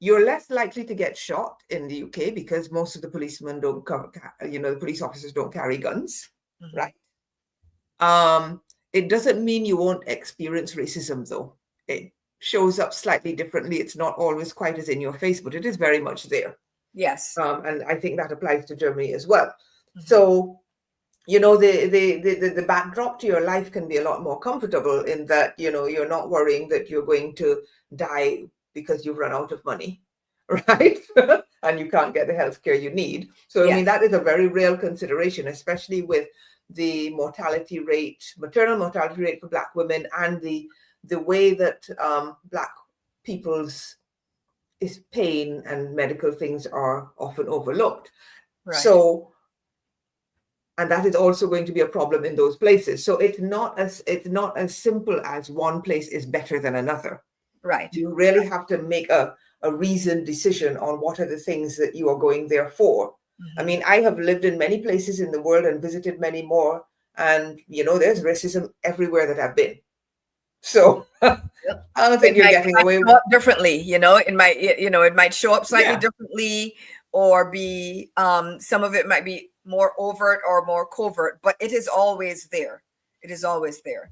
You're less likely to get shot in the UK because most of the policemen the police officers don't carry guns, right? It doesn't mean you won't experience racism, though. It shows up slightly differently. It's not always quite as in your face, but it is very much there. Yes. And I think that applies to Germany as well. So, the backdrop to your life can be a lot more comfortable in that, you're not worrying that you're going to die because you've run out of money, right? And you can't get the healthcare you need. So, I mean, that is a very real consideration, especially with the maternal mortality rate for Black women, and the way that Black people's pain and medical things are often overlooked. Right. So, and that is also going to be a problem in those places. So it's not as simple as one place is better than another. Right. You really have to make a reasoned decision on what are the things that you are going there for. I mean, I have lived in many places in the world and visited many more And, there's racism everywhere that I've been. So I Yep. don't think you're getting away show with up differently, it might show up slightly Yeah. differently, or be some of it might be more overt or more covert, but it is always there. It is always there.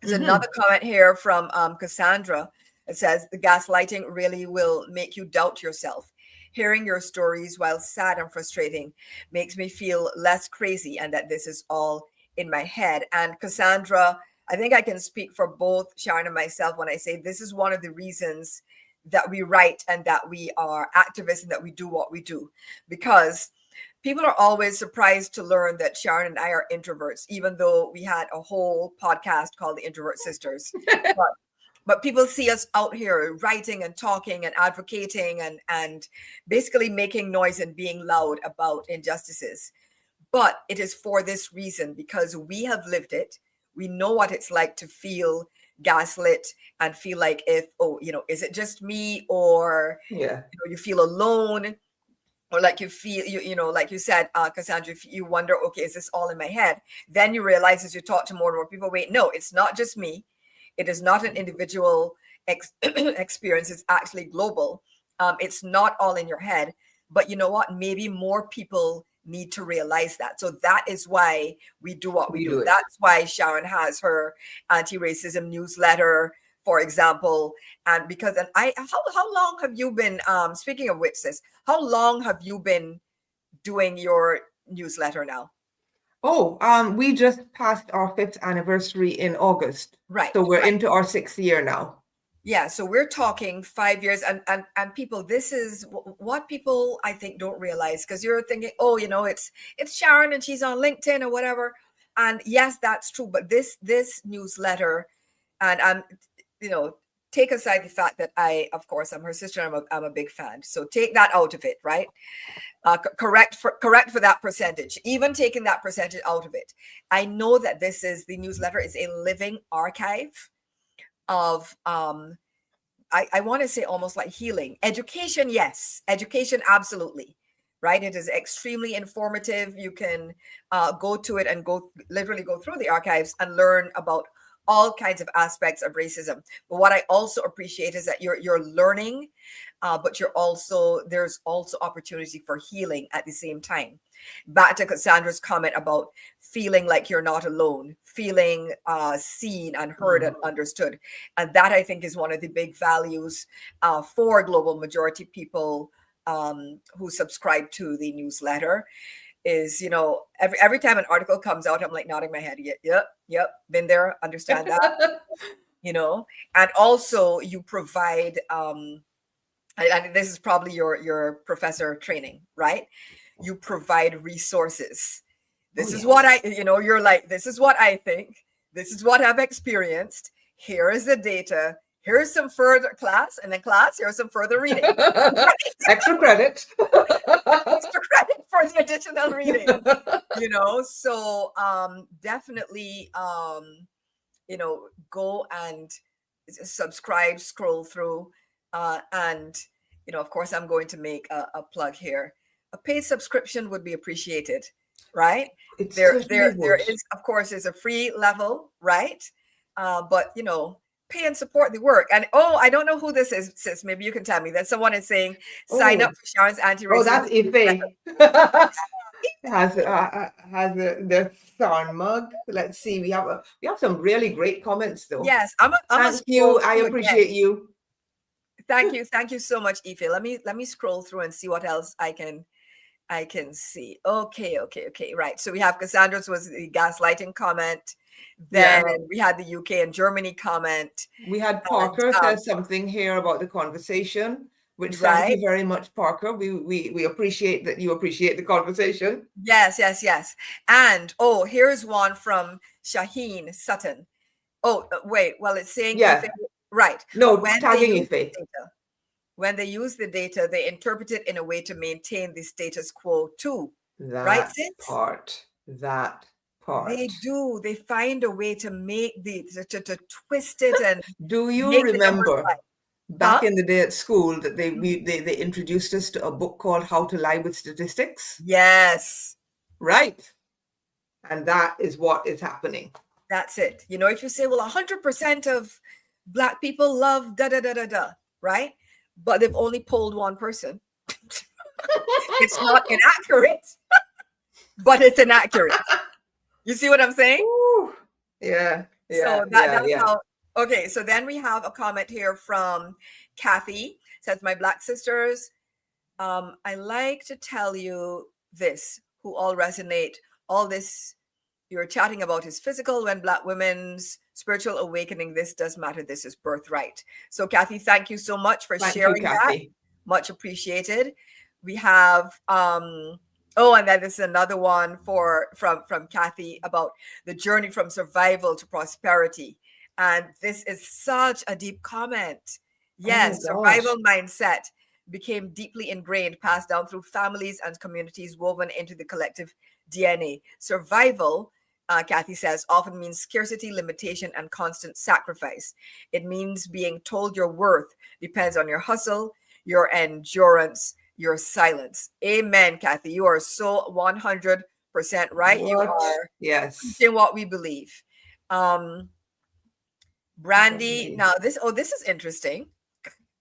There's another comment here from Cassandra. It says, the gaslighting really will make you doubt yourself. Hearing your stories, while sad and frustrating, makes me feel less crazy, and that this is all in my head. And Cassandra, I think I can speak for both Sharon and myself when I say this is one of the reasons that we write and that we are activists and that we do what we do, because people are always surprised to learn that Sharon and I are introverts, even though we had a whole podcast called the Introvert Sisters. But people see us out here writing and talking and advocating and basically making noise and being loud about injustices. But it is for this reason, because we have lived it. We know what it's like to feel gaslit and feel like is it just me, or you feel alone, or like you feel like you said, Cassandra, if you wonder, okay, is this all in my head? Then you realize as you talk to more and more people, wait, no, it's not just me. It is not an individual experience. It's actually global. It's not all in your head. But you know what? Maybe more people need to realize that. So that is why we do what we do. That's why Sharon has her anti-racism newsletter, for example. And because, how long have you been, speaking of which, sis, how long have you been doing your newsletter now? We just passed our 5th anniversary in August. Right. So we're into our 6th year now. Yeah. So we're talking 5 years, and people, this is what people, I think, don't realize, because you're thinking, it's Sharon and she's on LinkedIn or whatever. And yes, that's true. But this newsletter, and I'm, take aside the fact that of course, I'm her sister. I'm a big fan. So take that out of it, right? Correct for that percentage. Even taking that percentage out of it, I know that the newsletter is a living archive of I want to say almost like healing. Education, yes. Education, absolutely. Right? It is extremely informative. You can go to it and literally go through the archives and learn about all kinds of aspects of racism. But what I also appreciate is that you're learning, but there's also opportunity for healing at the same time. Back to Cassandra's comment about feeling like you're not alone, feeling seen and heard and understood. And that, I think, is one of the big values for global majority people who subscribe to the newsletter. Is, every time an article comes out, I'm like nodding my head. Yep, been there, understand that. And also you provide, and this is probably your professor training, right? You provide resources. This is what you're like, this is what I think. This is what I've experienced. Here is the data. Here's some further class, and then class, here's some further reading. Extra credit. Extra credit for the additional reading. So definitely, go and subscribe, scroll through, and of course, I'm going to make a plug here. A paid subscription would be appreciated, right? There is, of course, there's a free level, right? But pay and support the work. And I don't know who this is, sis. Maybe you can tell me that someone is saying sign up for Sharon's anti-racism. That's Ife. has the thorn mug. Let's see. We have some really great comments though. Yes, thank you. I appreciate you. Thank you so much, Ife. Let me scroll through and see what else I can see. Okay. Right. So we have Cassandra's was the gaslighting comment. Then we had the UK and Germany comment. We had Parker says something here about the conversation, which thank you very much, Parker. We appreciate that you appreciate the conversation. Yes. And here's one from Shaheen Sutton. Wait, well, it's saying right. No, tagging Ife. When they use the data, they interpret it in a way to maintain the status quo too. That part. They do. They find a way to make to twist it. And do you remember back in the day at school that they introduced us to a book called How to Lie with Statistics? Yes. Right. And that is what is happening. That's it. You know, if you say, well, 100% of Black people love da da da da da, right? But they've only polled one person. It's not inaccurate, but it's inaccurate. You see what I'm saying? Ooh, yeah. So that's how. Okay, so then we have a comment here from Kathy. Says, my Black sisters, I like to tell you this, who all resonate. All this you're chatting about is physical. When Black women's spiritual awakening, this does matter. This is birthright. So Kathy, thank you so much for sharing that. Much appreciated. We have and then this is another one from Kathy about the journey from survival to prosperity. And this is such a deep comment. Yes, survival mindset became deeply ingrained, passed down through families and communities, woven into the collective DNA. Survival, Kathy says, often means scarcity, limitation, and constant sacrifice. It means being told your worth depends on your hustle, your endurance, your silence. Amen, Kathy. You are so 100% right. You are teaching what we believe. Brandy, now this is interesting,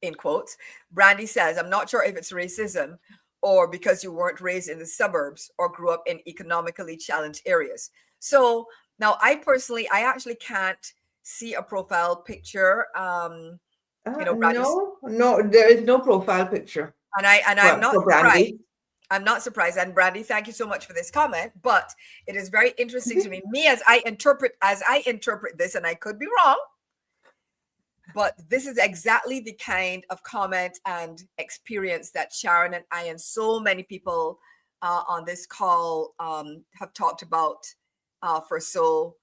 in quotes. Brandy says, I'm not sure if it's racism or because you weren't raised in the suburbs or grew up in economically challenged areas. So now I actually can't see a profile picture. Brandy, no, there is no profile picture. And I'm not surprised. I'm not surprised. And Brandy, thank you so much for this comment. But it is very interesting to me as I interpret this, and I could be wrong, but this is exactly the kind of comment and experience that Sharon and I and so many people on this call have talked about for so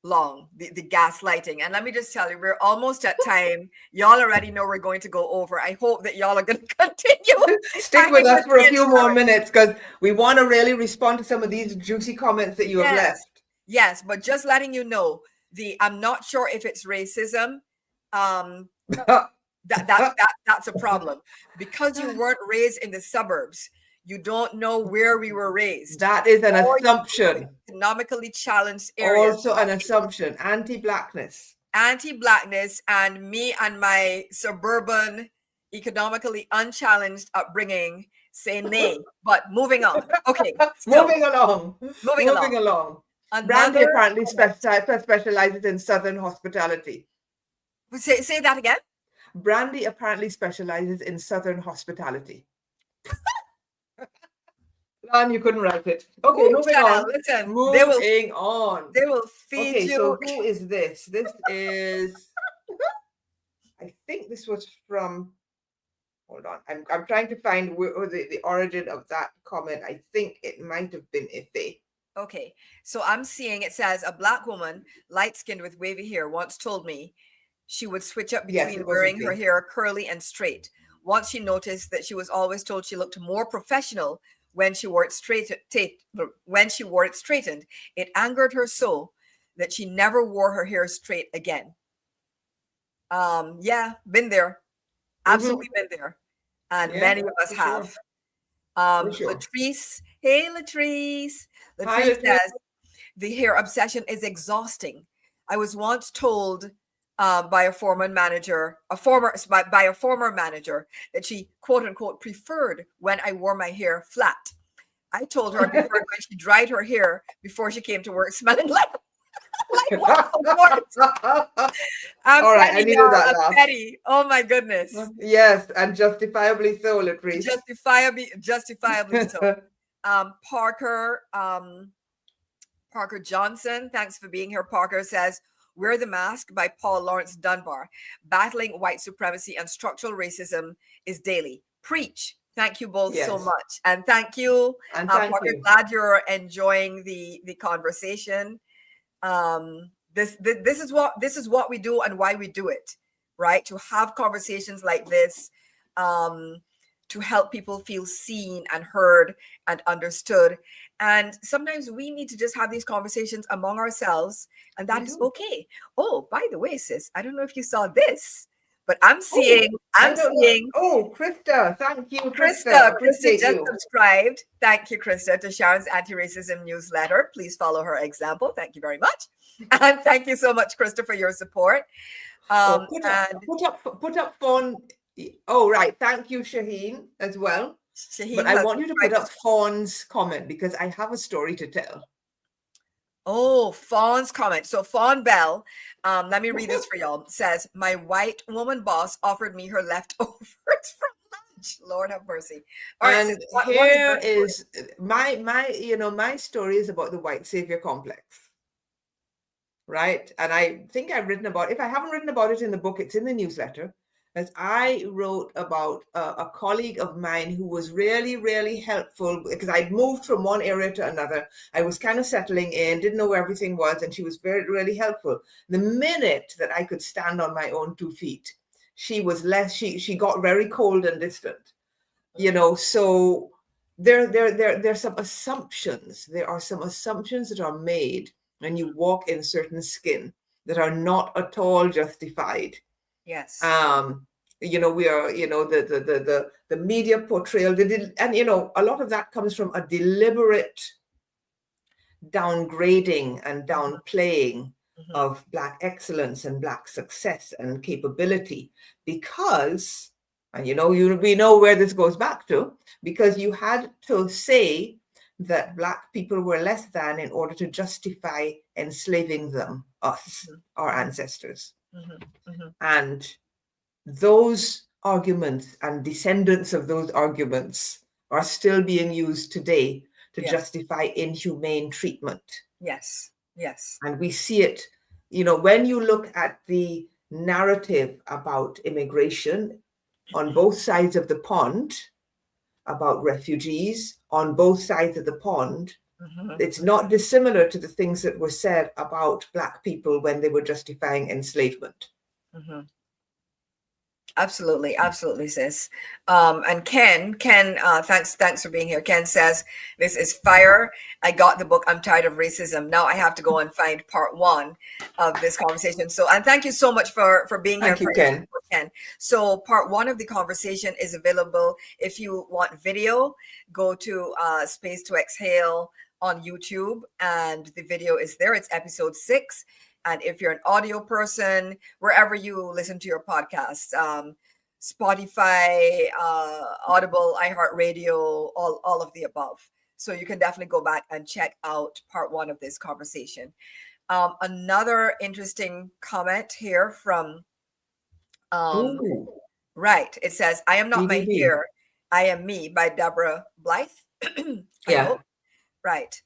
long, the gaslighting. And let me just tell you, we're almost at time. Y'all already know we're going to go over. I hope that y'all are going to continue. Stick with us for a few more minutes because we want to really respond to some of these juicy comments that you have left. Yes, but just letting you know, I'm not sure if it's racism. That's a problem because you weren't raised in the suburbs. You don't know where we were raised. That is an assumption. Economically challenged areas. Also an assumption. Anti-Blackness, and me and my suburban, economically unchallenged upbringing say nay. But moving on. Okay. Moving along. Brandy apparently specializes in Southern hospitality. Say that again. Brandy apparently specializes in Southern hospitality. And you couldn't write it. Okay, moving on. Listen, moving on. They will feed you. So who is this? This is, I think this was from, hold on. I'm trying to find the origin of that comment. I think it might have been Ife. Okay, so I'm seeing it says, a Black woman, light-skinned with wavy hair, once told me she would switch up between wearing her hair curly and straight. Once she noticed that she was always told she looked more professional when she wore it straightened. It angered her so that she never wore her hair straight again. Been there. Absolutely been there. And many of us have. Sure. Latrice, hey Latrice. Latrice says, the hair obsession is exhausting. I was once told by a former manager that she quote unquote preferred when I wore my hair flat. I told her I preferred when she dried her hair before she came to work smelling like what? All right, I needed that laugh. Petty. Oh my goodness. Yes, and justifiably so, Latrice. Justifiably so. Parker Johnson, thanks for being here. Parker says, Wear the Mask by Paul Lawrence Dunbar. Battling white supremacy and structural racism is daily. Preach. Thank you both so much. And thank you. Parker, glad you're enjoying the conversation. This is what we do and why we do it, right? To have conversations like this, to help people feel seen and heard and understood. And sometimes we need to just have these conversations among ourselves, and that is okay. Oh, by the way, sis, I don't know if you saw this, But I'm seeing. Oh, Krista, thank you, Krista Appreciate just you. subscribed. Thank you, Krista, to Sharon's anti-racism newsletter. Please follow her example. Thank you very much. And thank you so much, Krista, for your support. Put up Fawn. Oh, right. Thank you, Shaheen, as well. Shaheen, but I want you to put up Fawn's comment because I have a story to tell. Oh, Fawn's comment. So Fawn Bell, let me read this for y'all. Says, my white woman boss offered me her leftovers from lunch. Lord have mercy. All right, and so here is my story is about the white savior complex. Right. And I think I've written about, if I haven't written about it in the book, it's in the newsletter. As I wrote about a colleague of mine who was really, really helpful because I'd moved from one area to another. I was kind of settling in, didn't know where everything was, and she was very, really helpful. The minute that I could stand on my own 2 feet, she got very cold and distant, so there's some assumptions. There are some assumptions that are made when you walk in certain skin that are not at all justified. Yes. We are, the media portrayal, and a lot of that comes from a deliberate downgrading and downplaying of Black excellence and Black success and capability, because, and we know where this goes back to, because you had to say that Black people were less than in order to justify enslaving them, us, our ancestors. And those arguments and descendants of those arguments are still being used today to justify inhumane treatment. Yes. And we see it, when you look at the narrative about immigration on both sides of the pond, about refugees on both sides of the pond, it's not dissimilar to the things that were said about Black people when they were justifying enslavement. Absolutely, sis. And Ken, thanks for being here. Ken says, this is fire. I got the book. I'm tired of racism. Now I have to go and find part 1 of this conversation. So, and thank you so much for being here. Thank you, Ken. So part 1 of the conversation is available. If you want video, go to Space to Exhale on YouTube, and the video is there. It's episode 6. And if you're an audio person, wherever you listen to your podcasts, Spotify, Audible, iHeartRadio, all of the above. So you can definitely go back and check out part 1 of this conversation. Another interesting comment here from, right. It says, I am not my here, I am me, by Deborah Blythe. Hope. Right.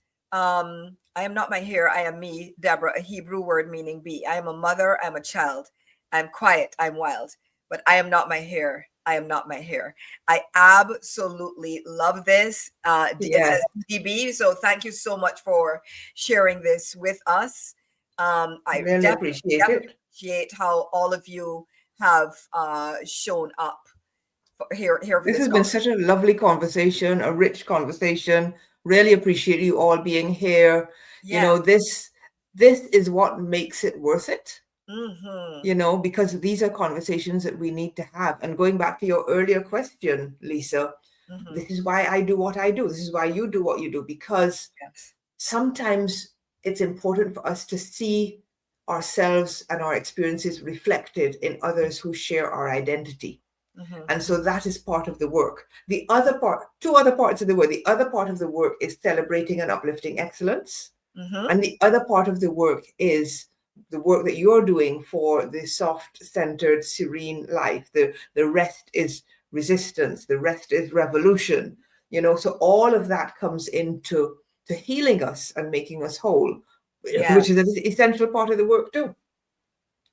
I am not my here, I am me, Deborah, a Hebrew word meaning be. I am a mother, I'm a child. I'm quiet, I'm wild. But I am not my here, I am not my here. I absolutely love this. It says DB, so thank you so much for sharing this with us. I really appreciate how all of you have shown up here. This has been such a lovely conversation, a rich conversation. Really appreciate you all being here. This is what makes it worth it. Because these are conversations that we need to have. And going back to your earlier question, Lisa, this is why I do what I do. This is why you do what you do, because sometimes it's important for us to see ourselves and our experiences reflected in others who share our identity. And so that is part of the work. The other part, 2 other parts of the work. The other part of the work is celebrating and uplifting excellence. And the other part of the work is the work that you're doing for the soft-centered, serene life. The rest is resistance. The rest is revolution. So all of that comes into healing us and making us whole, which is an essential part of the work too.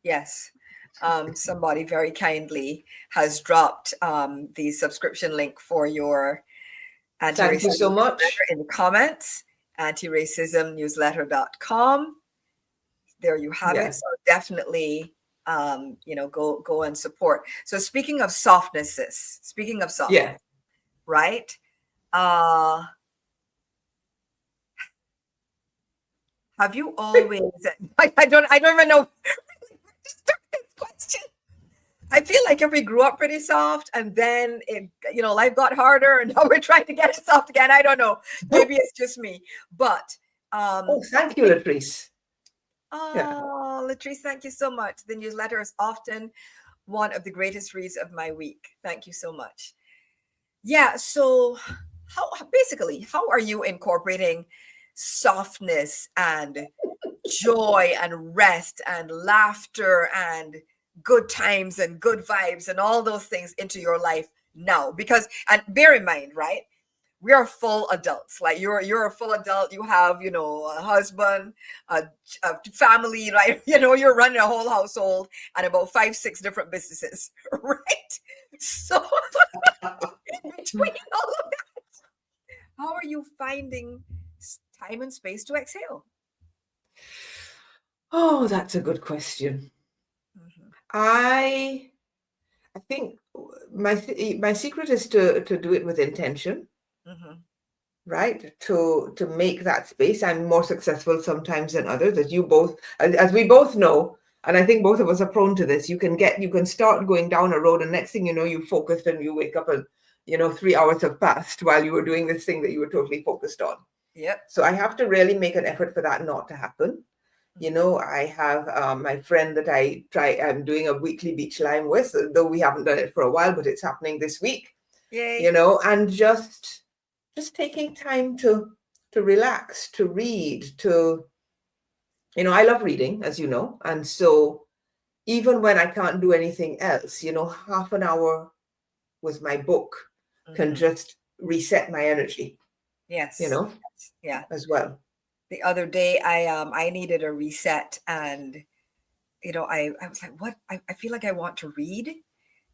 Yes. Somebody very kindly has dropped the subscription link for your anti-racism Thank you so much. In the comments, anti-racismnewsletter.com. There you have it. So definitely, go and support. So speaking of softness, right? Have you always? I don't even know. Start this question. I feel like if we grew up pretty soft and then life got harder and now we're trying to get it soft again. I don't know. Maybe it's just me. But Oh, thank you, Latrice. Yeah. oh, Latrice, thank you so much. The newsletter is often one of the greatest reads of my week. Thank you so much. Yeah. So how are you incorporating softness and joy and rest and laughter and good times and good vibes and all those things into your life now? Because, and bear in mind, right, we are full adults. Like you're a full adult. You have a husband, a family, right? You're running a whole household and about 5-6 different businesses, right? So between all of that, how are you finding time and space to exhale? Oh, that's a good question. Mm-hmm. I think my secret is to do it with intention, Mm-hmm. right? To make that space. I'm more successful sometimes than others, as we both know, and I think both of us are prone to this. You can start going down a road, and next thing you know, you focused and you wake up and 3 hours have passed while you were doing this thing that you were totally focused on. Yep. So I have to really make an effort for that not to happen. I have my friend that I'm doing a weekly beach line with, though we haven't done it for a while, but it's happening this week. Yay. And just taking time to relax, to read, I love reading, as you know. And so even when I can't do anything else, half an hour with my book can just reset my energy. Yes. Yeah. As well. The other day I needed a reset, and I was like, what? I feel like I want to read.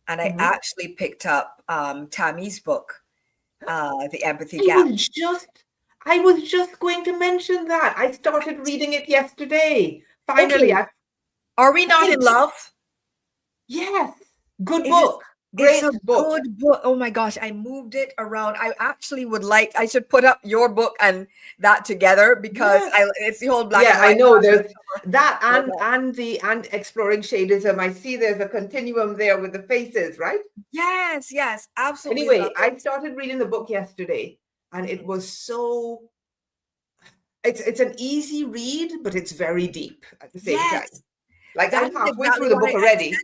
And I actually picked up Tammy's book, The Empathy Gap. I was just going to mention that. I started reading it yesterday. Finally. Okay. Are we not in love? Yes. Good book. It's Great a book. good book. Oh my gosh, I moved it around. I actually I should put up your book and that together, because it's the whole black and white. I know there's that and exploring shadism. I see there's a continuum there with the faces, right? Yes, absolutely. Anyway, I started reading the book yesterday, and it was it's an easy read, but it's very deep at the same time. Like, I'm halfway through the book already.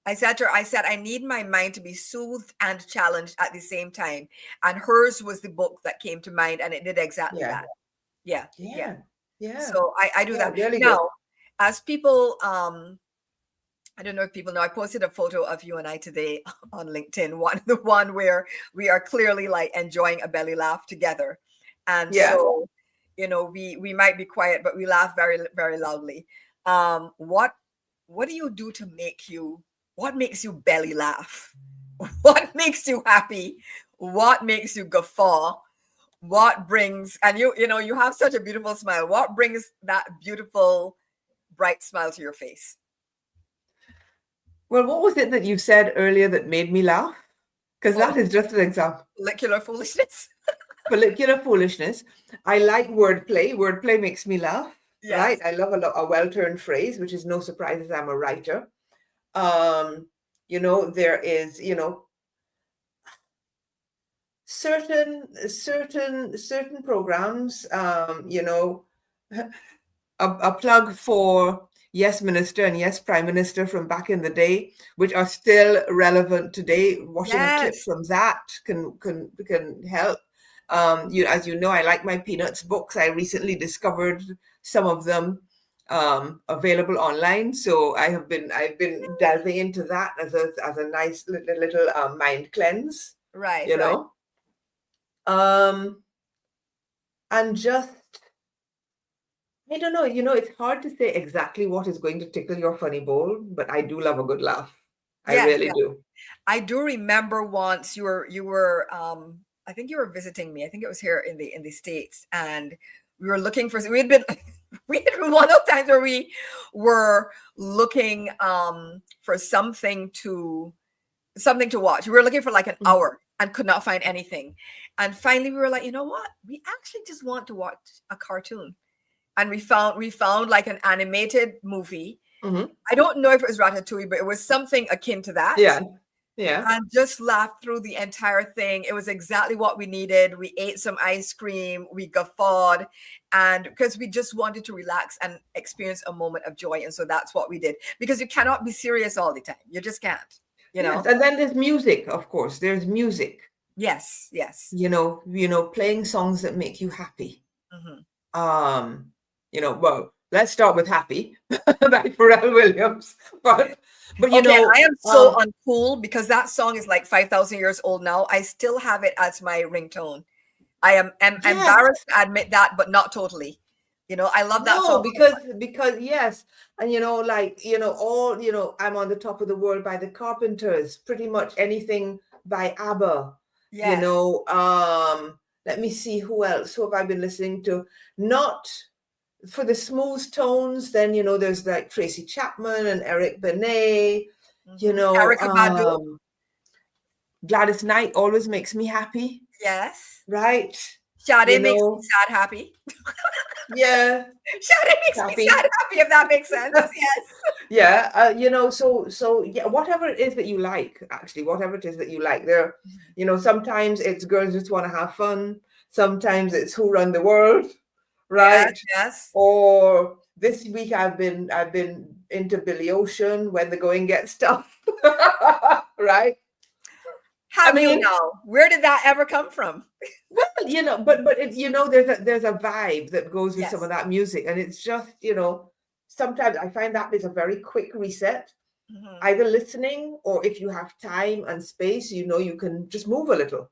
I said to her, I need my mind to be soothed and challenged at the same time. And hers was the book that came to mind, and it did exactly that. Yeah. So I do that. Really now, good. As people, I don't know if people know, I posted a photo of you and I today on LinkedIn, the one where we are clearly like enjoying a belly laugh together. And so, we might be quiet, but we laugh very, very loudly. What do you do to what makes you belly laugh? What makes you happy? What makes you guffaw? What brings, and you have such a beautiful smile. What brings that beautiful, bright smile to your face? Well, what was it that you said earlier that made me laugh? Because that is just an example. Follicular foolishness. Follicular foolishness. I like wordplay. Wordplay makes me laugh. Yes. Right? I love a well-turned phrase, which is no surprise as I'm a writer. There is, certain programs, a plug for Yes Minister and Yes Prime Minister from back in the day, which are still relevant today. Watching a clip from that can help. As you know, I like my Peanuts books. I recently discovered some of them available online, so I've been delving into that as a nice little mind cleanse. Right. And just, I don't know, it's hard to say exactly what is going to tickle your funny bone, but I do love a good laugh. I really do. I do remember once you were I think you were visiting me. I think it was here in the States, and we were looking for, we had one of the times where we were looking for something to watch. We were looking for like an hour and could not find anything. And finally we were like, you know what? We actually just want to watch a cartoon. And we found like an animated movie, Mm-hmm. I don't know if it was ratatouille, but it was something akin to that. Yeah. Yeah. And just laughed through the entire thing. It was exactly what we needed. We ate some ice cream, we guffawed, and because we just wanted to relax and experience a moment of joy. And so that's what we did, because you cannot be serious all the time. You just can't, you know? Yes. And then there's music, of course. There's music. Yes, yes. Playing songs that make you happy. Mm-hmm. Well, let's start with Happy by Pharrell Williams. But I am so uncool because that song is like 5,000 years old now. I still have it as my ringtone. I am embarrassed to admit that, but not totally. I love that song. because yes, and I'm on the Top of the World by the Carpenters. Pretty much anything by ABBA. Yes. Let me see, who else? Who have I been listening to? Not for the smooth tones, then there's like Tracy Chapman and Eric Benet. Erykah Badu. Gladys Knight always makes me happy. Yes. Right. Sade makes me sad happy. Yeah. Sade makes me sad happy, if that makes sense. Yes. Yeah. So yeah, whatever it is that you like, actually, whatever it is that you like, there, sometimes it's Girls Just Want to Have Fun. Sometimes it's Who Run the World. Right. Yes. Or this week I've been into Billy Ocean, When the Going Gets Tough. Right. You know, where did that ever come from? Well, but there's a vibe that goes with some of that music, and it's just sometimes I find that is a very quick reset. Either listening, or if you have time and space, you can just move a little.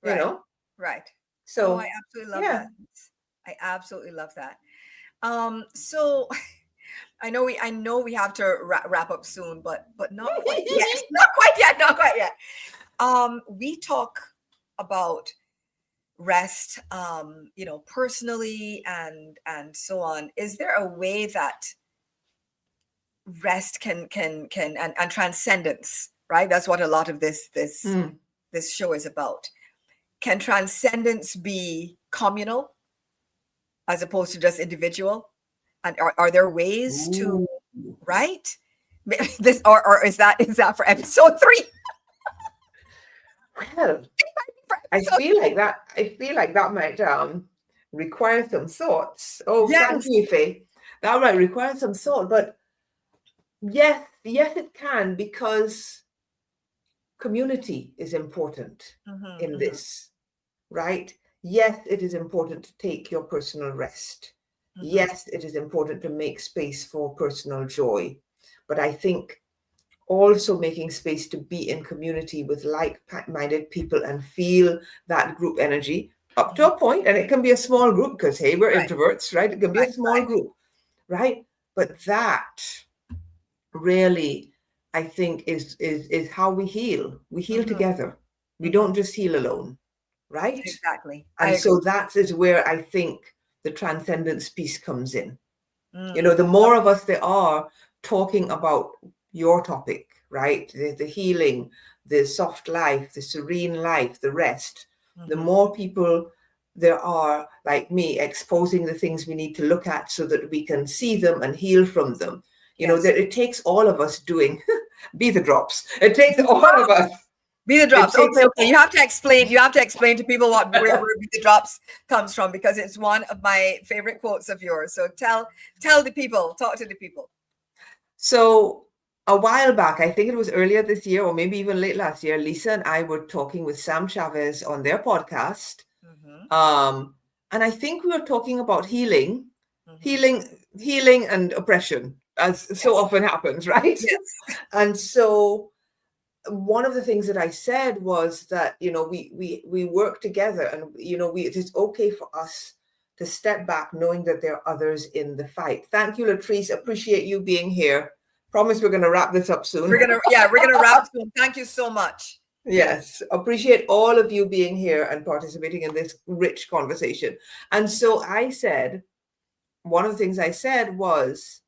Right. So I absolutely love that. I absolutely love that. So I know we have to wrap up soon, but not quite yet. Not quite yet. We talk about rest, personally and so on. Is there a way that rest can and transcendence, right? That's what a lot of this show is about. Can transcendence be communal as opposed to just individual? And are there ways to, right? This or is that for episode 3? Well, I feel like that might require some thoughts. Oh, yes. Thank you, Faye. That might require some thought, but yes, it can, because community is important in this, right? Yes, it is important to take your personal rest. Yes, it is important to make space for personal joy. But I think also making space to be in community with like-minded people and feel that group energy up to a point. And it can be a small group, because, hey, we're introverts, right? It can be a small group, right? But that really, I think, is how we heal. We heal together. We don't just heal alone, right? Exactly. And so that is where I think the transcendence piece comes in. The more of us there are talking about your topic, right? The healing, the soft life, the serene life, the rest. The more people there are like me exposing the things we need to look at so that we can see them and heal from them. That it takes all of us doing be the drops. It takes all of us. Be the drops. Okay. You have to explain to people where Be the Drops comes from, because it's one of my favorite quotes of yours. So tell the people, talk to the people. So a while back, I think it was earlier this year, or maybe even late last year, Lisa and I were talking with Sam Chavez on their podcast. And I think we were talking about healing and oppression, as so often happens, right? Yes. And so one of the things that I said was that, we work together, and, it is okay for us to step back, knowing that there are others in the fight. Thank you, Latrice. Appreciate you being here. Promise we're going to wrap this up soon. We're going to wrap soon. Thank you so much. Yes. Appreciate all of you being here and participating in this rich conversation. And so I said, one of the things I said was,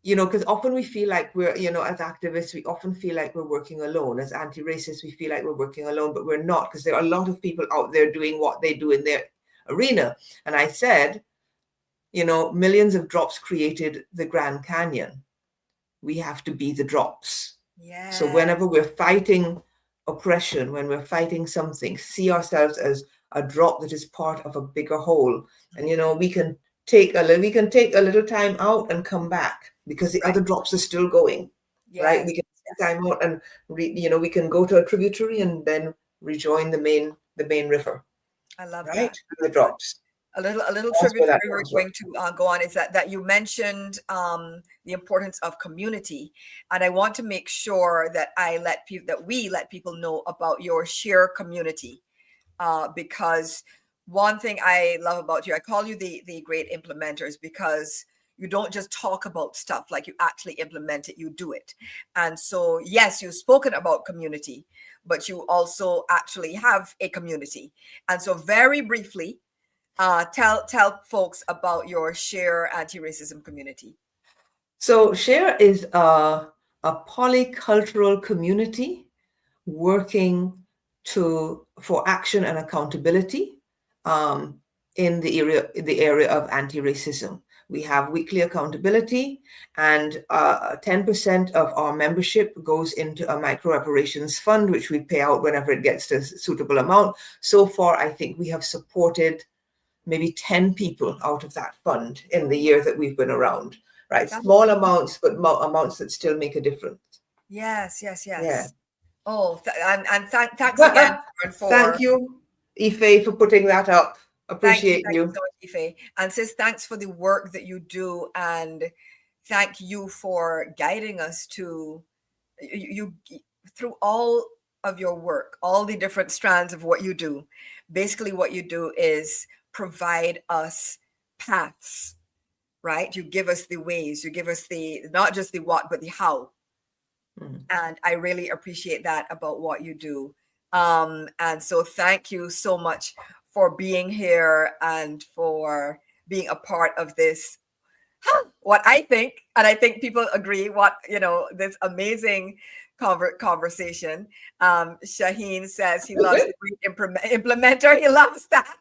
because often we feel like we're, as activists, we often feel like we're working alone. As anti-racists, we feel like we're working alone, but we're not, because there are a lot of people out there doing what they do in their arena. And I said, millions of drops created the Grand Canyon. we have to be the drops. Yeah. So whenever we're fighting oppression, when we're fighting something, see ourselves as a drop that is part of a bigger whole. And, you know, we can take a little time out and come back, because the other drops are still going, right? We can take time out and, we can go to a tributary and then rejoin the main river. I love right? that. The drops. A little That's tribute where that we were comes from. going to go on is that you mentioned the importance of community, and I want to make sure that we let people know about your share community, because one thing I love about you, I call you the great implementers, because you don't just talk about stuff, like you actually implement it, you do it. And so, yes, you've spoken about community, but you also actually have a community. And so very briefly, tell folks about your Share anti-racism community. So Share is a polycultural community working for action and accountability in the area of anti-racism. We have weekly accountability, and 10% of our membership goes into a microaggressions fund, which we pay out whenever it gets to a suitable amount. So far, I think we have supported maybe 10 people out of that fund in the year that we've been around, right? Small amounts, but amounts that still make a difference. Yes. Yeah. Oh, thanks again, Sharon, Thank you, Ife, for putting that up. Appreciate thank you so much, Ife. And sis, thanks for the work that you do, and thank you for guiding us to you through all of your work, all the different strands of what you do. Basically, what you do is provide us paths, right? You give us the ways, you give us the not just the what, but the how. And I really appreciate that about what you do. And so thank you so much for being here and for being a part of this. What I think, and I think people agree, this amazing conversation. Shaheen says he loves the great implementer. He loves that.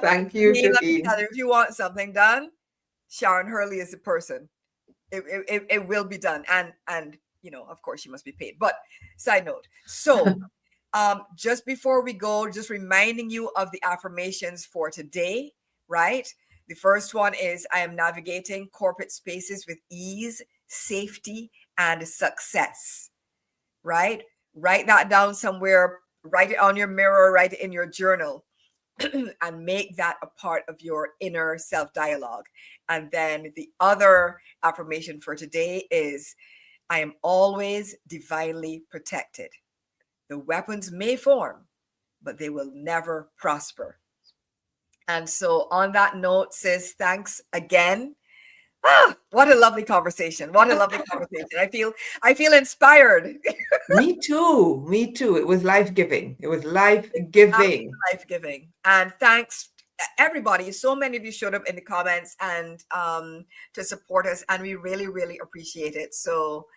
Thank you, Shaheen. If you want something done, Sharon Hurley is the person. It will be done. And of course, you must be paid. But side note. So just before we go, just reminding you of the affirmations for today, right? The first one is, I am navigating corporate spaces with ease, safety, and success, right? Write that down somewhere, write it on your mirror, write it in your journal, and make that a part of your inner self-dialogue. And then the other affirmation for today is, I am always divinely protected. The weapons may form, but they will never prosper. And so on that note, sis, thanks again. What a lovely conversation. What a lovely conversation. I feel inspired. Me too. It was life-giving. Life-giving. And thanks everybody. So many of you showed up in the comments and to support us, and we really, really appreciate it. So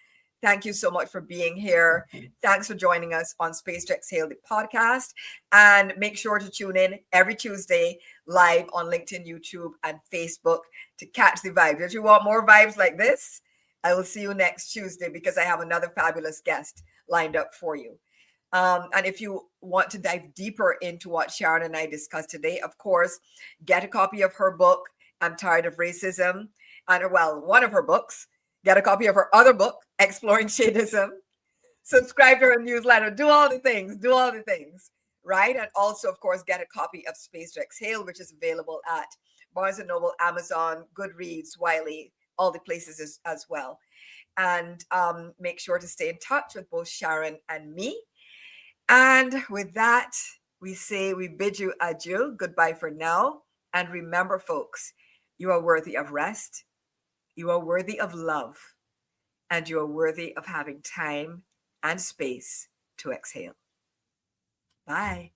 thank you so much for being here. Thanks for joining us on Space to Exhale, the podcast. And make sure to tune in every Tuesday live on LinkedIn, YouTube, and Facebook to catch the vibes. If you want more vibes like this, I will see you next Tuesday, because I have another fabulous guest lined up for you. And if you want to dive deeper into what Sharon and I discussed today, of course, get a copy of her book, I'm Tired of Racism. And one of her books. Get a copy of her other book, Exploring Shadism. Subscribe to her newsletter. Do all the things, right? And also, of course, get a copy of Space to Exhale, which is available at Barnes & Noble, Amazon, Goodreads, Wiley, all the places as well. And make sure to stay in touch with both Sharon and me. And with that, we bid you adieu. Goodbye for now. And remember, folks, you are worthy of rest. You are worthy of love, and you are worthy of having time and space to exhale. Bye.